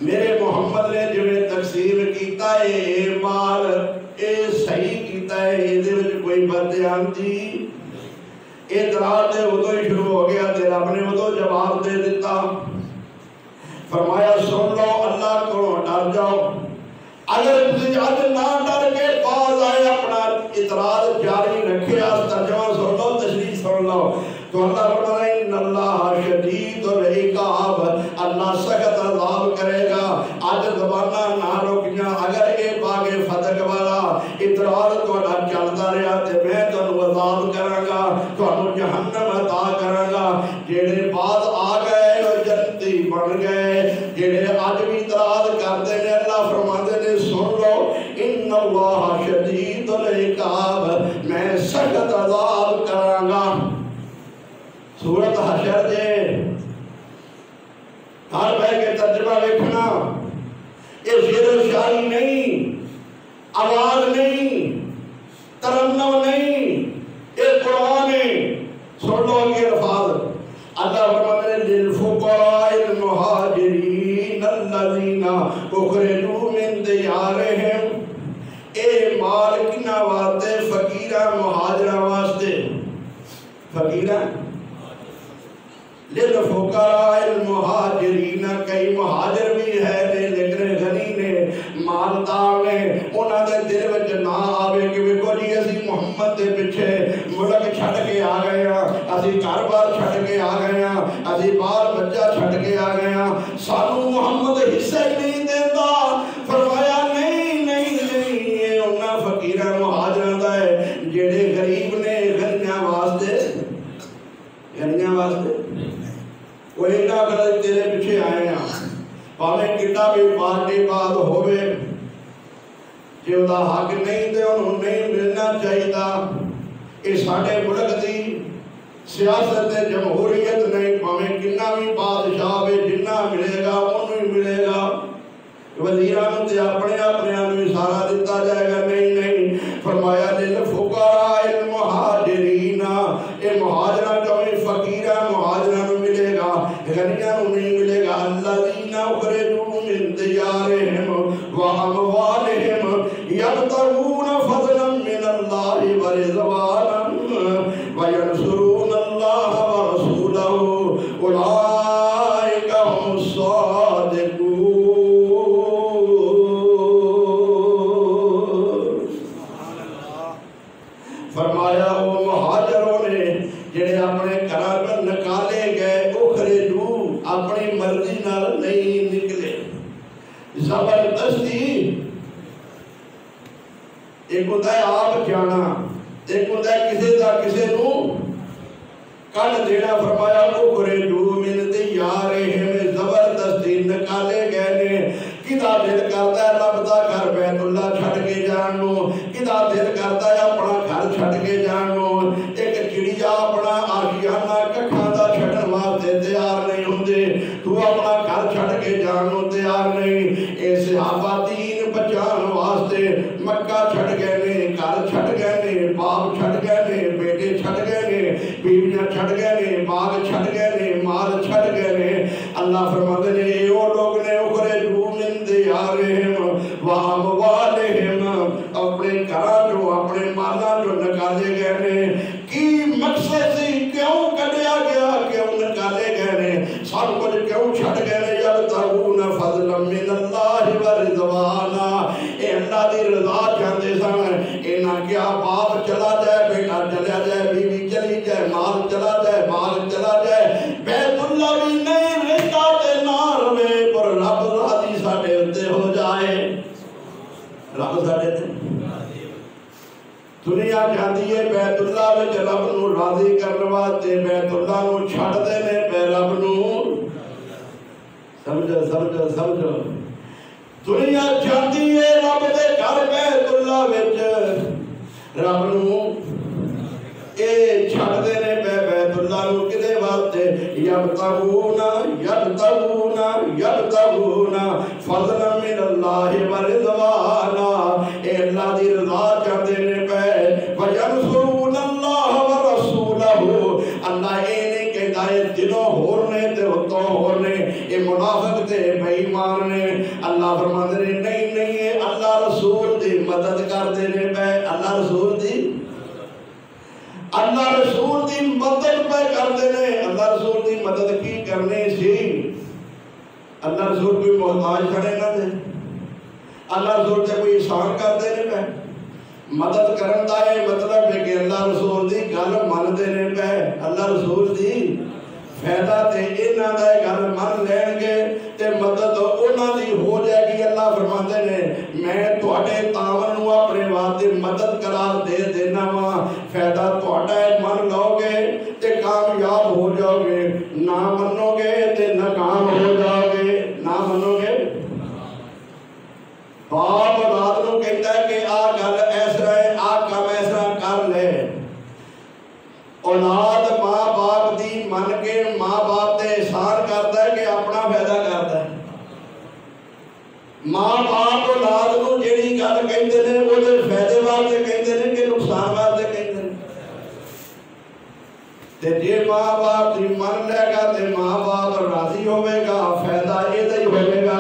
میرے محمد نے جویں تقسیم کیتا ہے مال اے صحیح کیتا ہے یہ دے وچ کوئی بدیانتی اعتراض دے وہ تو ہی شروع ہو گیا تے رب نے وہ تو جواب دے دیتا فرمایا سن لو اللہ کو ڈر جاؤ اگر تجھے نہ ڈر کے باز آئے اپنا اعتراض جاری رکھے اس ترجمہ سن لو تشریح سن لو تو اللہ فرماتا ہے ان اللہ شدید العقاب اللہ سخت عذاب کرے گا آج زبانہ نہ روکیاں اگر اے باغ فتح والا اعتراض تہاڈا چلدا رہا تے میں تانوں عذاب کراں گا تانوں جہنم عطا کراں گا جڑے بعد آ گئے او جنتی بن گئے جڑے اج بھی اعتراض کردے نے اللہ فرماندے نے سن لو ان اللہ شدید العقاب میں سخت عذاب کراں گا سورت حشر دے ہر بے کے ترجمہ ویکھنا یہ شعر و شاعری نہیں آواز نہیں ترنم نہیں یہ قرآن ہے سن لو یہ الفاظ اللہ فرماتے ہیں للفقراء المہاجرین الذین اخرجوا من دیارہم اے مال کنا واسطے فقیراں مہاجراں واسطے فقیراں للفقراء المہاجرین کئی مہاجر بھی ہے لیکن غنی نے مالدار نے انہاں دے دل وچ نہ آوے کہ ویکھو جی اسی محمد دے پیچھے ملک چھڈ کے آ گئے ہاں اسی گھر بار چھڈ کے آ گئے ہاں اسی بال بچہ چھڈ کے آ گئے ہاں سانوں محمد حصہ ہی نہیں دیندا فرمایا نہیں نہیں نہیں یہ انہاں فقیراں مہاجراں دا ہے جڑے غریب نے غنیاں واسطے وہ اینا کرد تیرے پیچھے آئے ہیں پاویں کتا بھی پارٹی بعد ہوئے جو دا حق نہیں دے انہوں نہیں ملنا چاہیے یہ ساڑھے ملک دی سیاست جمہوریت نہیں پاویں کنا بھی بادشاہ بھی جنہ ملے گا انہوں ہی ملے گا وزیران تے اپنے اپنے سارا دیتا جائے گا نہیں نہیں فرمایا للفقراء المہاجرین اے مہاجرہ جو فقیرہ مہاجرہ ملے گا غنیہ نہیں ملے گا الذین اخرجوا من زبردستی ایک ہوتا ہے آپ جانا، ایک ہوتا ہے کسی دا کسی نو کٹ دینا. فرمایا اخرجوا من دیارہم، زبردستی نکالے گئے نے. کدا دل کرتا ہے رب دا گھر بیت اللہ چھڑ کے جان نو، کدا دل کرتا ہے اپنا گھر چھڑ کے جان نو. ایک چڑیا اپنا آشیانہ ککھاں دا چھڑن واسطے تیار نہیں ہوندے، تو اپنا گھر چھڑ کے جان نو تیار نہیں. اے صحابہ دین بچان واسطے مکہ چھڑ گئے نے، گھر چھڑ گئے نے، باپ چھڑ گئے نے، بیٹے چھڑ گئے نے، بیویاں چھڑ گئے نے، باغ چھڑ گئے نے، مال چھڑ گئے نے. اللہ فرماتے نے اے وہ لوگ نے اخرجوا من دیارہم واموالہم، اپنے گھراں جو اپنے مالاں جو نکالے گئے نے. کی مقصد سے کیوں کڈیا گیا، کیوں نکالے گئے نے، سب کچھ کیوں چھڑ گئے نے؟ یبتغون فضلا من اللہ ورضوانا، اے اللہ دی رضا چاہتے سن. انہاں کیا باپ چلا جائے، بیٹا چلا جائے، بیوی چلی جائے، مال چلا جائے، باغ چلا جائے، بیت اللہ بھی نہیں رہتا تے نہ رہے، پر رب راضی ساڈے تے ہو جائے. رب ساڈے تے دنیا چاہتی ہے بیت اللہ وچ رب نو راضی کرن واسطے بیت اللہ نو چھڈ دے نے بے رب نو. سمجھو دنیا چاہتی ہے رب دے گھر بیت اللہ وچ رب نو اے چھڈ دے نے بے بیت اللہ نو کدے واسطے؟ یبتغون فضلا من اللہ ورضوانا، اے اللہ دی رضا چاہتے نے پہ. وینصرون اللہ ورسولہ، اللہ اے نہیں کہتا ہے دلوں ہونے تے اتوں ہونے، اے منافق تے بے ایمان نے. اللہ فرماتے نے نہیں اللہ رسول دی مدد کر دے نے پہ. اللہ رسول دی مدد پہ کر دے نے. اللہ رسول دی مدد کی کرنے سی؟ اللہ رسول کوئی محتاج کھڑے نہ دے، اللہ رسول سے کوئی احسان کر دے نے پہ. مدد کرن دا ہے مطلب ہے کہ اللہ رسول دی گل من دے نے پہ. اللہ رسول دی فائدہ تے انہاں دا گل من لین گے تے مدد انہاں دی ہو جائے گی. اللہ فرماتے نے میں تواڈے تعاون نو اپنے واسطے مدد قرار دے دینا وا، فائدہ تواڈا ہے، من لو گے تے کامیاب ہو جاؤ گے، نہ منو گے تے ناکام ہو جاؤ گے. نہ منو گے، باپ اولاد نو کہتا ہے کہ آ گل ایس طرح ہے، آ کام ایس طرح کر لے. اولاد ماں باپ دی من کے ماں باپ تے احسان کرتا ہے کہ اپنا فائدہ کرتا ہے. ماں باپ اولاد نو جیڑی گل کہندے نے وہ دے فائدے واسطے کہندے نے کہ نقصان واسطے کہندے نے. تے جے ماں باپ دی من لے گا تے ماں باپ راضی ہوے گا، فائدہ یہ ہی ہوے گا.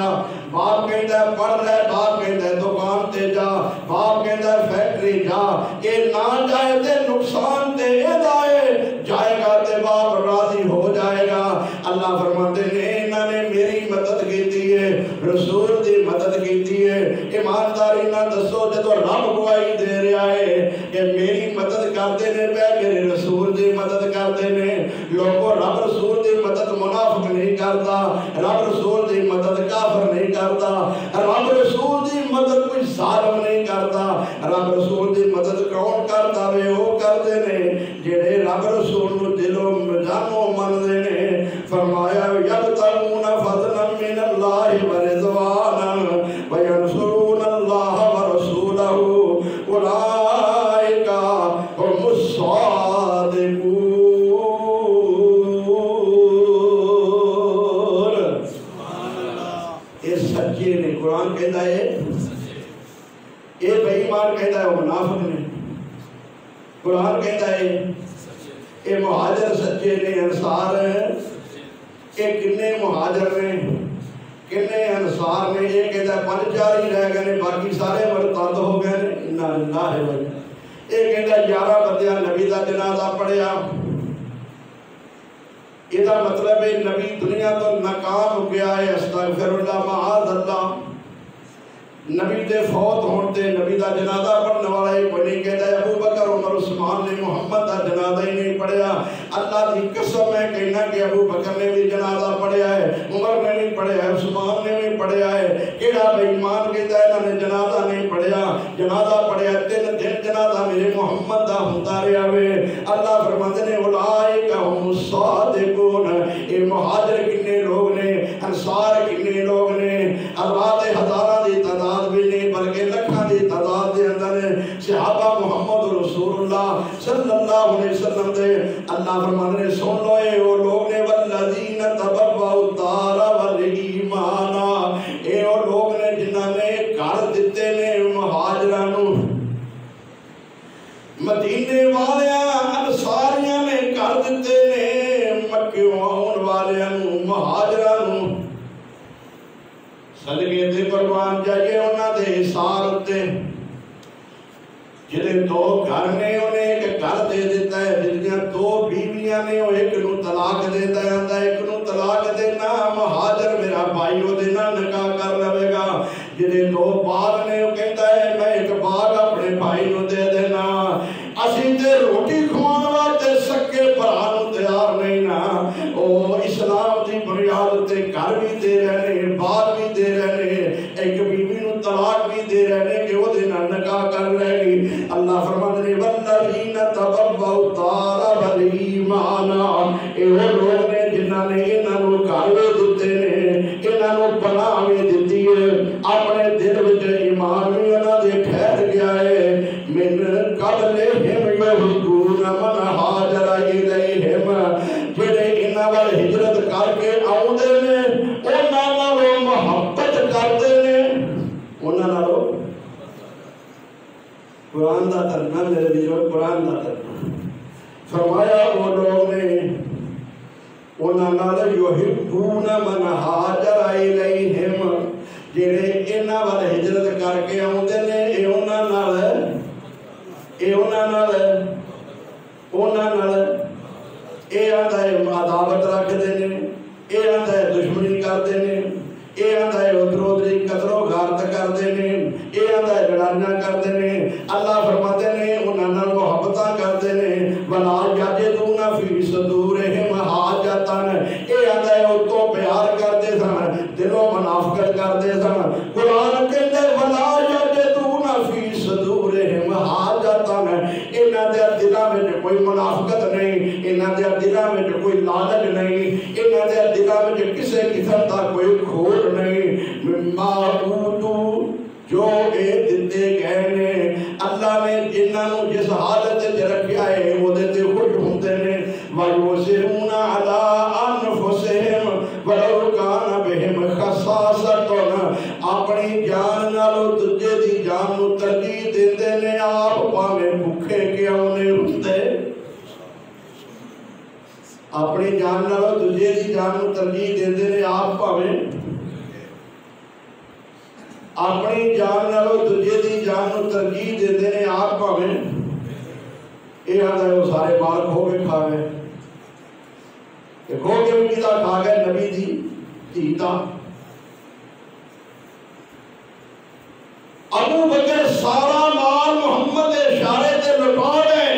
باپ کہندا ہے پڑھ لے، باپ کہندا ہے دکان تے جا، باپ کہندا ہے فیکٹری جا، اے نہ جائے تے نقصان تے ادا ہے، جائے گا تے باپ راضی ہو جائے گا. اللہ فرماتے ہیں انہاں نے میری مدد کیتی ہے، رسول دی مدد کیتی ہے. ایمانداری نہ دسو جدو رب گواہی دے رہا ہے کہ میری مدد کرتے نے پہ، میرے رسول دی مدد کرتے نے. لوگوں رب رسول دی مدد منافق نہیں کرتا، رب رسول دی مدد کافر نہیں کرتا، رب رسول دی مدد کوئی ظالم نہیں کرتا. رب رسول دی مدد کون کرتا وے؟ وہ کرتے نے جڑے رب رسول نو دلوں جانوں مندے نے. فرمایا یبتغون فضلا من اللہ ورضوانا وینصرون اللہ ورسولہ اولئک هم الصادقون. یہ سچے نے، قرآن کہتا ہے یہ بے ایمان کہتا ہے وہ منافق نے. قرآن کہتا ہے یہ مہاجر سچے نے، انصار ہیں. یہ کنے مہاجر نے، کنے انصار نے؟ یہ کہتا ہے 5-4 ہی رہ گئے، باقی سارے مرتد ہو گئے. انا للہ و یہ کہتا ہے 11 بندیاں نبی دا جنازہ پڑھیا. یہ مطلب ہے نبی دنیا تو ناکام ہو گیا ہے. استغفر اللہ معاذ اللہ. نبی دے فوت ہوتے نبی دا جنازہ پڑھنے والا ہی کوئی نہیں. کہتا ہے ابو بکر عمر عثمان نے محمد دا جنازہ ہی نہیں پڑھیا. اللہ کی قسم ہے کہنا کہ ابو بکر نے بھی جنازہ پڑھیا ہے، عمر نے بھی پڑھیا ہے، عثمان نے بھی پڑھیا ہے، کیڑا بے ایمان کہتا ہے انہوں نے جنازہ نہیں پڑھیا؟ جنازہ پڑھیا 3 دن جنازہ میرے محمد دا ہوندا رہیا وے۔ اللہ فرماندے نے اولئک هم الصادقون، اے مہاجر کنے لوگ نے، انصار کنے لوگ نے، افراد ہزاراں دی تعداد بھی نہیں بلکہ لکھاں دی تعداد دے اندر صحابہ محمد رسول اللہ صلی اللہ علیہ وسلم دے اللہ فرماندے نے سن لو اے وہ لوگ نے والذین تبوؤا الدار والایمان، اے وہ لوگ نے جنہاں نے گھر دتے نے مہاجراں نو، مدینے والیاں انصاریاں نے گھر دتے نے مکیوں آن والیاں نو مہاجراں نو، صدقے تے قربان جائیے انہاں دے حساب تے جنہیں 2 گھر نے انہیں ایک گھر دے دیتا ہے، جنہیں 2 بیویاں نے وہ ایک نو طلاق دیتا ہے، ایک نو طلاق دینا مہاجر میرا بھائی وہ دینا نکاح کر لے گا، جنہیں 2 باغ نے وہ کہتا ہے میں ایک باغ اپنے بھائی نو دے دینا، اسی تے روٹی کھوان واسطے سکے بھرا نو تیار نہیں نا، او اسلام دی بنیاد تے گھر بھی دے رہے باغ بھی دے رہے، ایک بیوی نو طلاق بھی دے رہے کہ وہ دینا نکاح کر رہے گی۔ اللہ فرماتے ہیں والذین تبوؤا الدار والایمان، اے وہ لوگ نے جنہاں نے انہاں نو گھر دتے نے، انہاں نو پناہ بھی دتی ہے، اپنے دل وچ ایمان بھی انہاں دے ٹھہر گیا ہے، من قبلہم یحبون من ہاجر الیہم، جڑے انہاں ول ہجرت کر کے آوندے نے انہاں نال محبت کردے نے، انہاں نال قرآن دا ترجمہ میرے دیو قرآن دا ترجمہ فرمایا وہ لوگ نے انہاں نال یحبون من ہاجر الیہم، جڑے انہاں ول ہجرت کر کے آوندے نے اے انہاں نال اے آندا ہے عداوت رکھدے نے، اے آندا ہے دشمنی کردے نے، اے آندا ہے ادھر ادھر قتل و غارت کردے نے، اے آندا ہے لڑائیاں کردے نے، اللہ فرماتے نے انہاں نال محبتاں کردے نے، ولا یجدون فی صدورہم حاجۃ، اے آندا ہے او تو پیار کردے سن دلوں منافقت کردے سن، قرآن کہندا ہے ولا یجدون فی صدورہم حاجۃ، انہاں دے دلاں وچ کوئی منافقت نہیں، انہاں دے دلاں وچ کوئی لالچ نہیں، انہاں دے دلاں وچ کسے قسم دا کوئی کھوٹ نہیں، مما اوتو جو اے دتے گئے نے، اللہ نے جنہاں نو جس حالت وچ رکھیا ہے وہ دے تے خوش ہوندے نے، وَيُؤْثِرُونَ عَلَىٰ أَنفُسِهِمْ وَلَوْ كَانَ بِهِمْ خَصَاصَةٌ، اپنی جان نالوں دوجے دی جان نو ترجیح دیندے نے، آپ پاویں بھوکے کیوں نہیں ہوندے، اپنی جان نالوں دوجے دی جان نو ترجیح دیندے نے، آپ پاویں اپنی جان نالوں دوجے دی جان نو ترجیح دیندے نے، آپ پاویں اے آندا ہے وہ سارے مال کھو کے کھا گئے، کھو کے بھی کدا کھا گئے نبی دی دھی دا، ابو بکر سارا مال محمد دے اشارے تے لٹا گئے،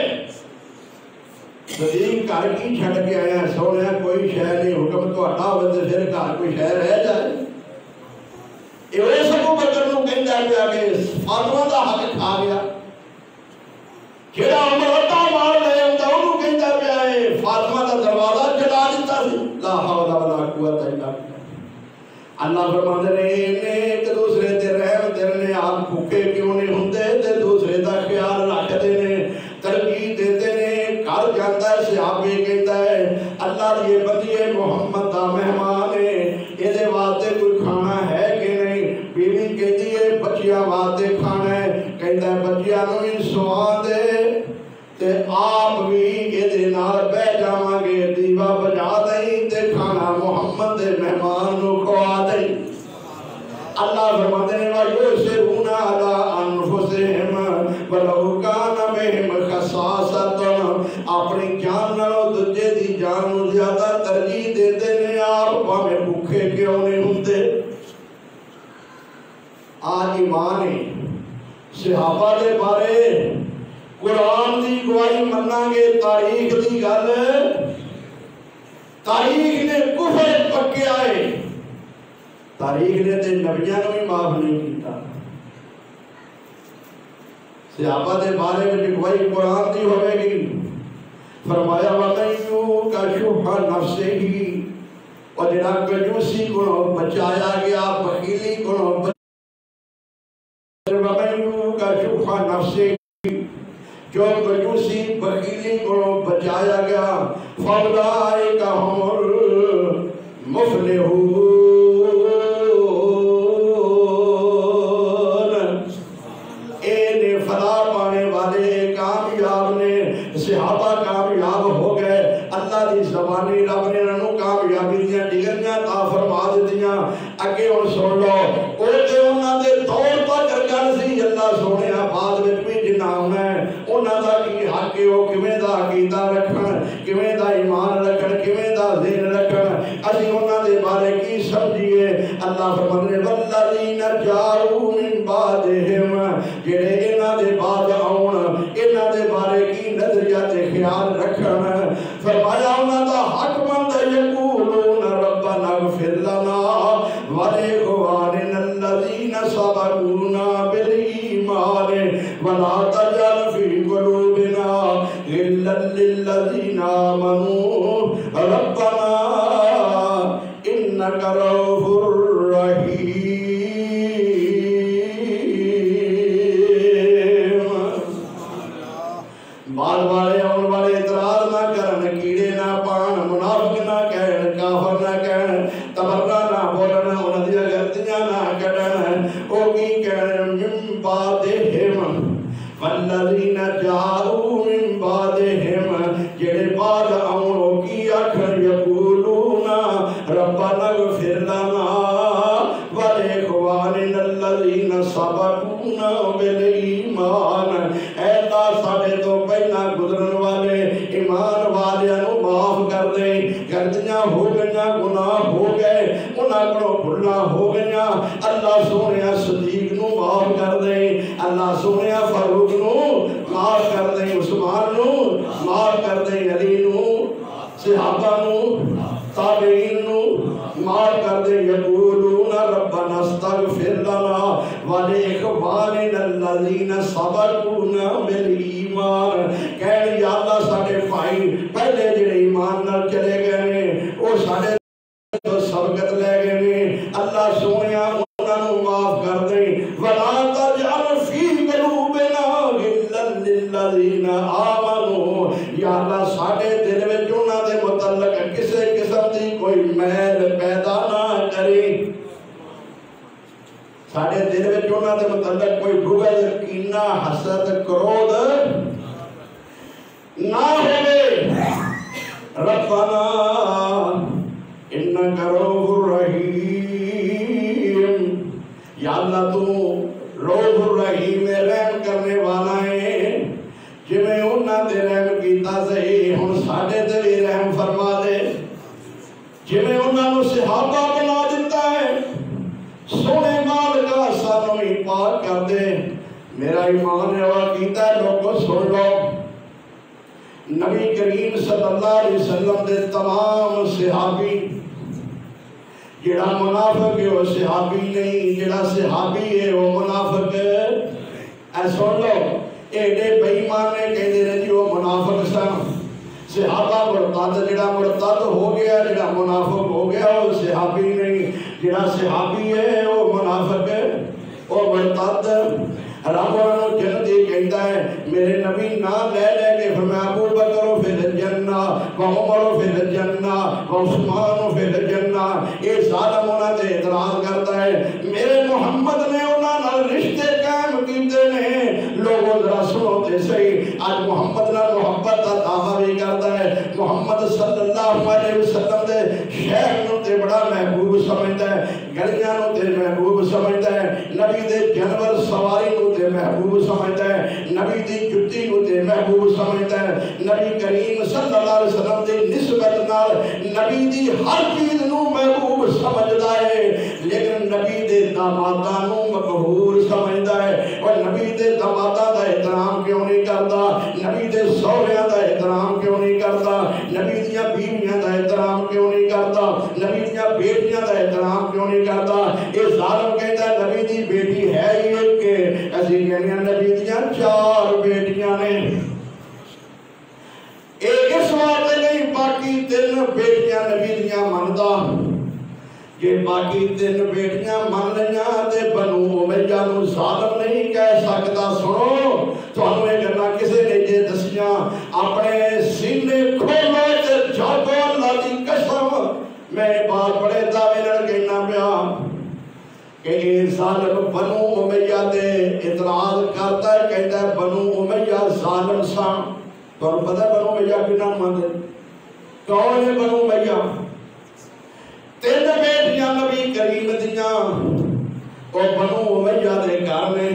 صدیق گھر کی چھڑ کے آیا سونے کوئی شے نہیں، حکم تو ہٹا ہوئے تے پھر گھر کوئی شے رہ جائے، ایوے ابو بکر نو کہندا پیا کہ فاطمہ دا حق کھا گیا، جڑا عمر ادا مال لے آندا اونوں کہندا پیا ہے فاطمہ دا دروازہ جلا دتا سی، لا حول ولا قوت الا باللہ۔ اللہ فرماندے نے ایک دوسرے تے رحم کرنے، آپ بھوکے کیوں نہیں ہوندے تے دوسرے دا خیال رکھدے نے، ترجیح دیتے نے، گھر جاندا ہے صحابی کہندا ہے اللہ دی بندے محمد دا مہمان ہے، اے دے واسطے کوئی کھانا ہے کہ نہیں، بیوی کہندی ہے بچیاں واسطے کھانا ہے، کہندا ہے بچیاں نوں بھی سوا دے تے آپ بھی اے دے نال بیٹھ جاواں گے، دیوا بجا دیں تے کھانا محمد دے مہمان نوں کھوا دیں۔ اللہ فرماتے ہیں وَيُؤْثِرُونَ عَلَىٰ أَنفُسِهِمْ وَلَوْ كَانَ بِهِمْ خَصَاصَةٌ، اپنی جان نالوں دوجے دی جان نوں زیادہ ترجیح دیندے نے، آپ بھاویں بھوکے کیوں نہیں ہوندے۔ آج ایمان صحابہ دے بارے قرآن دی گواہی مننا گے تاریخ دی گل تاریخ نے کفر پکے آئے تاریخ نے تے نبیاں کو بھی معاف نہیں کیتا صحابہ دے بارے میں گواہی قرآن دی ہوئے گی فرمایا وَمَنْ يُوقَ شُحَّ نَفْسِهِ اور جنہا کنجوسی کو بچایا گیا بخیلی کو وَمَنْ يُوقَ شُحَّ نَفْسِهِ جو کنجوسی بخیلی کو بچایا گیا فَأُولَئِكَ هُمُ الْمُفْلِحُونَ فلاح پانے والے کامیاب نے صحابہ کامیاب ہو گئے اللہ دی زبانی رب نے انہوں کامیابی دیا ڈگریاں تا فرما دیتیاں اگے ان سن لو او تے انہاں دے طور تک گل سی اللہ سونے بعد وچ بھی جنہ ہونا ہے انہاں دا کی حق ہے وہ کیویں دا عقیدہ رکھن کیویں دا ایمان رکھن کیویں دا ذہن رکھن اسی انہاں دے بارے کی سمجھیے اللہ فرماندے والذین جاءوا من بعدہم جڑے انہاں دے بعد آؤن انہاں دے بارے کی نظریہ تے خیال رکھن فرمایا انہاں دا حق مند یقولون ربنا اغفر لنا ولإخواننا الذين سبقونا بالإيمان ولا تجعل في قلوبنا غلا للذين آمنوا ربنا إنك رؤوف رحيم بعد والے آن والے اعتراض نہ کرن کیڑے نہ پان منافق نہ کہن کافر نہ کہن تبرہ نہ بولن انہاں دی غلطیاں نہ کڈن او کی کہن من بعدہم والذین جاءوا من بعدہم جڑے بعد آن او کی آکھن یقولون ربنا اغفر لنا ولإخواننا الذین سبقونا بالایمان اے اللہ ساڈے تو پہلا گزرن والے ایمان والیاں نو معاف کر دے غلطیاں ہو گئیاں گناہ ہو گئے انہاں کو بھولنا ہو گئیاں اللہ سونیا صدیق نو معاف کر دے اللہ سونیا فاروق نو معاف کر دے عثمان نو معاف کر دے علی نو صحابہ نو تابعین نو معاف کر دے یقولون ربنا استغفر لنا ولإخواننا الذين سبقونا بالإيمان کہنے یا اللہ ساڑے بھائی پہلے جڑے ایمان نال چلے گئے نے وہ ساڑے تو سبقت لے گئے نے اللہ سونیا انہاں نو معاف کر دے ولا تجعل في قلوبنا غلا للذين آمنوا یا اللہ ساڑے دل وچ انہاں دے متعلق کسے قسم دی کوئی میل پیدا نہ کرے ساڑے دل وچ انہاں دے متعلق کوئی بغض کینہ حسد کرودھ نہ ہوئے ربنا انک رؤوف رحیم یا اللہ تو رؤوف الرحیم رحم کرنے والا ہے جویں انہاں دے رحم کیتا صحیح ہن ساڈے تے بھی رحم فرما دے جویں انہاں نو صحابہ بنا دیتا ہے سونے مالکا سانو ہی پاک کر دے میرا ایمان ہے اور کیتا ہے لوگوں سن لو نبی کریم صلی اللہ علیہ وسلم دے تمام صحابی جڑا منافق ہے وہ صحابی نہیں جڑا صحابی ہے وہ منافق ہے اے سن لو ایڈے بےمان نے کہتے ہیں جی وہ منافق سن صحابہ مرتد جڑا مرتد ہو گیا جڑا منافق ہو گیا وہ صحابی نہیں جڑا صحابی ہے وہ منافق ہے وہ مرتد رب انہوں جنتی کہتا ہے میرے نبی نام لے لے کے فرمایا ابو بکر فی الجنہ و عمر فی الجنہ و عثمان فی الجنہ یہ ظالم انہوں نے اعتراض کرتا ہے میرے محمد نے انہوں نے رشتے قائم کیتے ہیں لوگوں ذرا سنو تے صحیح آج محمد نے محبت کا دعویٰ بھی کرتا ہے محمد صلی اللہ علیہ وسلم دے شہر نو تے بڑا محبوب سمجھتا ہے گلیاں نو تے محبوب سمجھتا ہے نبی دے جانور سواری نو تے محبوب سمجھتا ہے نبی دی جتی نو تے محبوب سمجھتا ہے نبی کریم صلی اللہ علیہ وسلم دی نسبت نال نبی دی ہر چیز نو محبوب سمجھتا ہے لیکن نبی دے داماداں نو مقہور سمجھتا ہے اور نبی دے دماداں دا احترام کیوں نہیں کرتا، نبی دے سہریاں دا احترام کیوں نہیں کرتا، نبی دیاں بیویاں دا احترام کیوں نہیں کرتا، نبی دیاں بیٹیاں دا احترام کیوں نہیں کرتا۔ یہ ظالم کہتا ہے نبی دی بیٹی ہے ہی ایک کے، اسی کہنے ہیں نبی دیاں 4 بیٹیاں نے۔ ایک اس واسطے نہیں باقی 3 بیٹیاں نبی دیاں مندا، کہ باقی 3 بیٹیاں من لیاں تے بنو امیہ نو ظالم نہیں کہہ سکتا۔ سنو تھانوں یہ گلاں کسے نے جے دسیاں اپنے سینے کھولو تے جاگو، اللہ دی قسم میں بات بڑے دعوے نال کہنا پیا کہ یہ ظالم بنو امیہ تے اعتراض کرتا ہے، کہتا ہے بنو امیہ ظالم سا۔ تو پتہ ہے بنو امیہ کی نام ماندے کون ہے؟ بنو امیہ 3 بیٹیاں نبی کریم دیاں اور بنو امیہ دے گھر میں،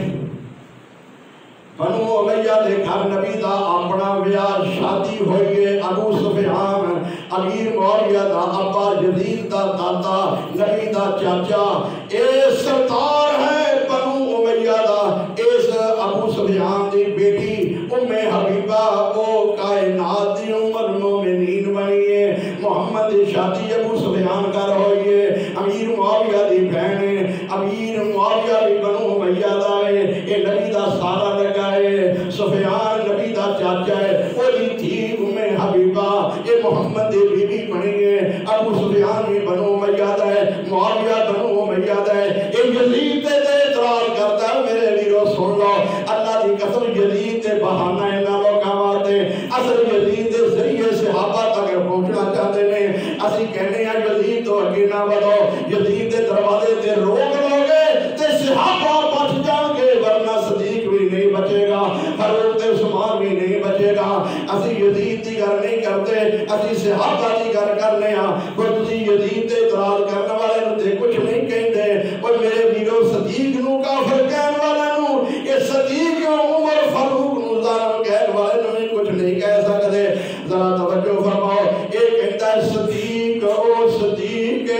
بنو امیہ دے گھر نبی دا اپنا بیاہ شادی ہوئی ہے۔ ابو سفیان امیر معاویہ دا ابا، یزید دا دادا، نبی دا چاچا، اے سردار ہے بنو امیہ دا۔ اس ابو سفیان دی بیٹی ام حبیبہ وہ کائنات دی ام المومنین بنی ہے۔ محمد دی شادی ابو سفیان کر ہوئی ہے، امیر معاویہ دی بہن ہے، امیر معاویہ بھی بنو امیہ دا ہے، یہ نبی دا سارا لگا ہے۔ سفیان نبی دا چاچا ہے، وہ دی تھی ام حبیبہ یہ محمد دی بی بی بنی ہے۔ ابو سفیان بھی بنو امیہ دا ہے، معاویہ بنو امیہ دا ہے۔ یہ یزید دے اعتراض کرتا ہے، میرے ویرو سن لو اللہ دی قسم یزید دے بہانہ نہ لوکاں واسطے، اصل یزید دے ذریعے صحابہ تک پہنچنا چاہتے ہیں۔ اسی کہنے ہیں یزید تو اگے نہ بڑھو، یزید دے دروازے تے روک لو گے تے صحابہ بچ جان گے، ورنہ صدیق بھی نہیں بچے گا، فاروق تے عثمان بھی نہیں بچے گا۔ اسی یزید دی گل نہیں کرتے، اسی صحابہ دی گل کرنے ہاں۔ کوئی تسی یزید تے اعتراض کرنے والے نوں تے کچھ نہیں کہندے، اور میرے ویرو صدیق نوں کافر کہن والے نوں، یہ صدیق عمر فاروق نوں ظالم کہن والے نوں بھی کچھ نہیں کہہ سکتے۔ ذرا توجہ فرماؤ، یہ کہتا ہے صدیق او صدیق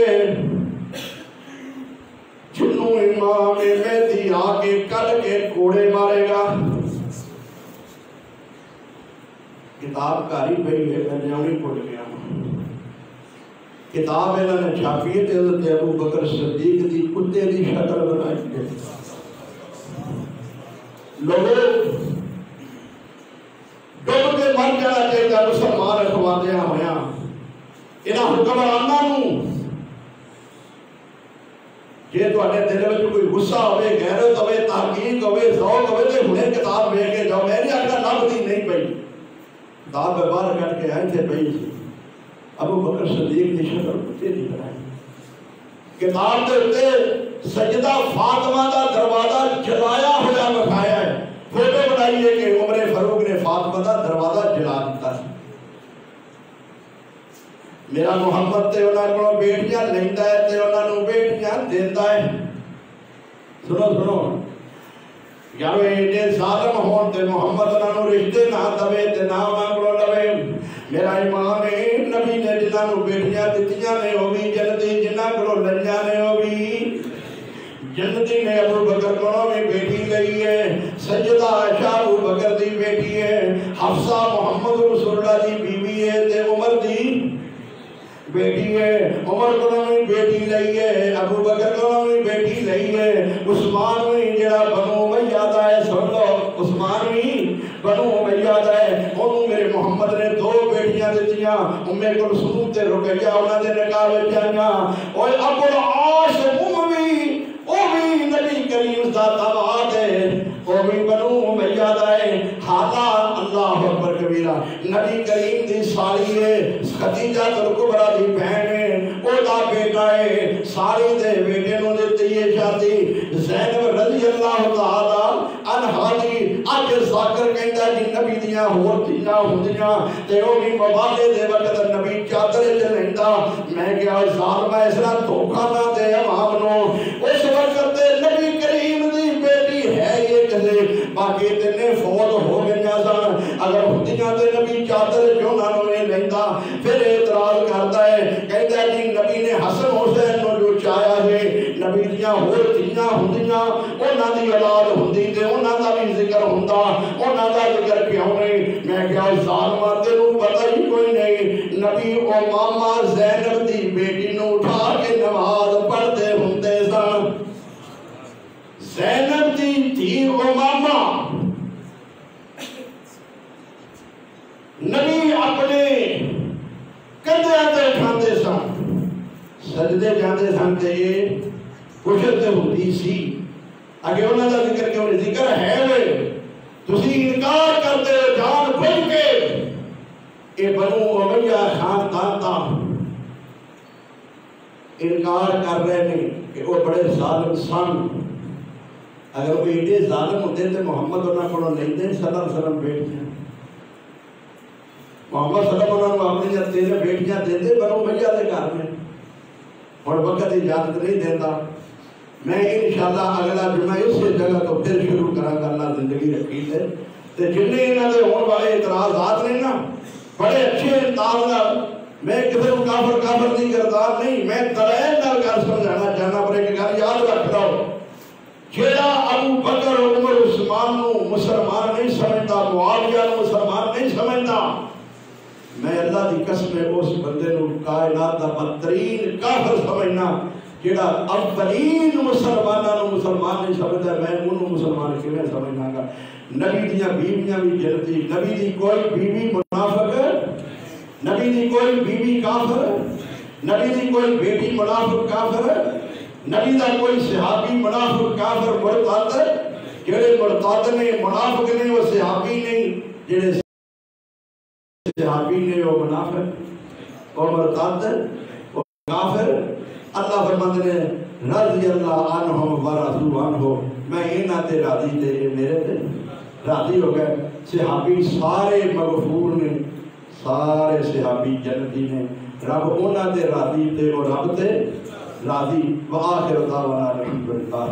جنوں امام مہدی آ کے کل کے کوڑے مارے گا۔ کتاب کاری پئی ہے، میں جاؤں بھول گیا، کتاب انہوں نے چھاپی ہے، حضرت ابو بکر صدیق دی کتے دی شکل بنائی ہے۔ لوگوں ڈب کے مر جانا چاہیے مسلمان اخواتیاں ہویا، انہاں حکمراناں نوں جے تواڈے دل وچ کوئی غصہ ہوے، غیرت ہوے، تحقیق ہوے، ذوق ہوے تے ہنے کتاب لے کے جاؤ۔ میں نہیں آکھدا لبدی نہیں پئی، کتاب باہر کٹ کے آئے تھے پئی سی، ابو بکر صدیق دی شکل کتے دی بنائی۔ کتاب دے اوتے سجدہ فاطمہ دا دروازہ جلایا ہوا لکھایا ہے، فوٹو بنائی ہے کہ عمر فاروق نے فاطمہ دا دروازہ جلا دیتا ہے۔ میرا محمد تے انہاں کو بیٹیاں لیندا ہے تے انہاں نوں بیٹیاں دیندا ہے۔ سنو سنو یارو ایڈے ظالم ہون تے محمد انہاں نوں رشتے نہ دے تے نہ انہاں کو لوے۔ میرا ایمان ہے نبی نے جنہاں نوں بیٹیاں دتیاں نے او بھی جنتی، جنہاں کو لنجاں نے او بھی جنتی نے۔ ابو بکر کو بھی بیٹی لئی ہے، سیدہ عائشہ ابو بکر دی بیٹی ہے، حفصہ محمد رسول اللہ دی بیوی ہے تے عمر دی بیٹی ہے، عمر کو بھی بیٹی لئی ہے، ابو بکر کو بھی بیٹی لئی ہے، عثمان بھی جڑا بنو امیہ دا ہے، سن لو عثمان بھی بنو امیہ دا ہے، انہوں میرے محمد نے 2 بیٹیاں دتیاں، ام کلثوم تے رقیہ انہاں دے نکاح وچ آئیاں۔ اور ابو العاص اموی او بھی نبی کریم دا داماد ہے، او بھی بنو امیہ دا ہے۔ حالا اللہ اکبر کبیرہ، نبی کریم دی سالی ہے، خدیجہ الکبریٰ دی بہن ہے، او دا بیٹا ہے، سالی دے بیٹے نوں دتی ہے شادی۔ زینب رضی اللہ تعالی عنہا دی اج ذکر کہندا جی نبی دیاں ہور دھیاں ہوندیاں تے او بھی مبالے دے وقت نبی چادر وچ لیندا۔ میں کہیا ظالم اس طرح دھوکا نہ دے عوام نوں، اس وقت نبی کریم دی بیٹی ہے یہ کسے باقی تینے فوت ہو گئیاں سن، اگر ہوندیاں تے نبی چادر جو نہ نویں لیندا۔ پھر اعتراض کرتا ہے، کہندا جی نبی نے حسن حسین نوں جو چاہیا ہے، نبی دیاں ہور دھیاں ہوندیاں انہاں دی اولاد ہوندی تے انہاں کرتا انہاں دا ذکر کیوں نہیں؟ میں کیا ظالماں تینوں پتہ ہی کوئی نہیں نبی امامہ زینب دی بیٹی نو اٹھا کے نماز پڑھتے ہوندے سن زینب دی تھی امامہ نبی اپنے کندھے تے اٹھاندے سن سجدے جاندے سن تے یہ کشت ہوتی سی اگے انہاں دا ذکر کیوں نہیں؟ ذکر ہے وے تسی انکار کرتے جان بھج کے اے بنو امیہ خاندان دا انکار کر رہے ہیں کہ وہ بڑے ظالم سن اگر وہ ایڈے ظالم ہوتے تو محمد انہاں کو نہیں دے صلی اللہ علیہ وسلم بیٹھیاں محمد صلی اللہ علیہ وسلم اپنی تیرے بیٹیاں دے دے بنو امیہ دے گھر میں اور وقت اجازت نہیں دیتا میں انشاءاللہ اگلا جمعہ اس جگہ تو پھر شروع کرا گا اللہ زندگی رکھی ہے تے جنہیں انہاں دے ہون والے اعتراضات نہیں نا بڑے اچھے انداز میں کسی کو کافر نہیں گردار نہیں میں دلائل نال گل سمجھانا چاہنا پر ایک گل یاد رکھ لو جیڑا ابو بکر عمر عثمان نو مسلمان نہیں سمجھتا معاویہ نو مسلمان نہیں سمجھتا میں اللہ دی قسم اس بندے نو کائنات دا بدترین کافر سمجھنا جیڑا اولین مسلماناں نو مسلمان نہیں سمجھتا میں انہوں مسلمان کیویں سمجھنا گا نبی دیاں بیویاں بھی جنتی نبی دی کوئی بیوی منافق نبی دی کوئی بیوی کافر نبی دی کوئی بیٹی منافق کافر نبی دا کوئی صحابی منافق کافر مرتد جڑے مرتد نے منافق نے وہ صحابی نہیں جڑے صحابی نے وہ منافق اور مرتد وہ کافر اللہ فرماتے نے رضی اللہ عنہم ورضوا عنہ میں انہاں تے راضی تے میرے تے راضی ہو گئے صحابی سارے مغفور نے سارے صحابی جنتی نے رب انہاں تے راضی تے اور رب تے راضی وآخر دعوانا الحمدللہ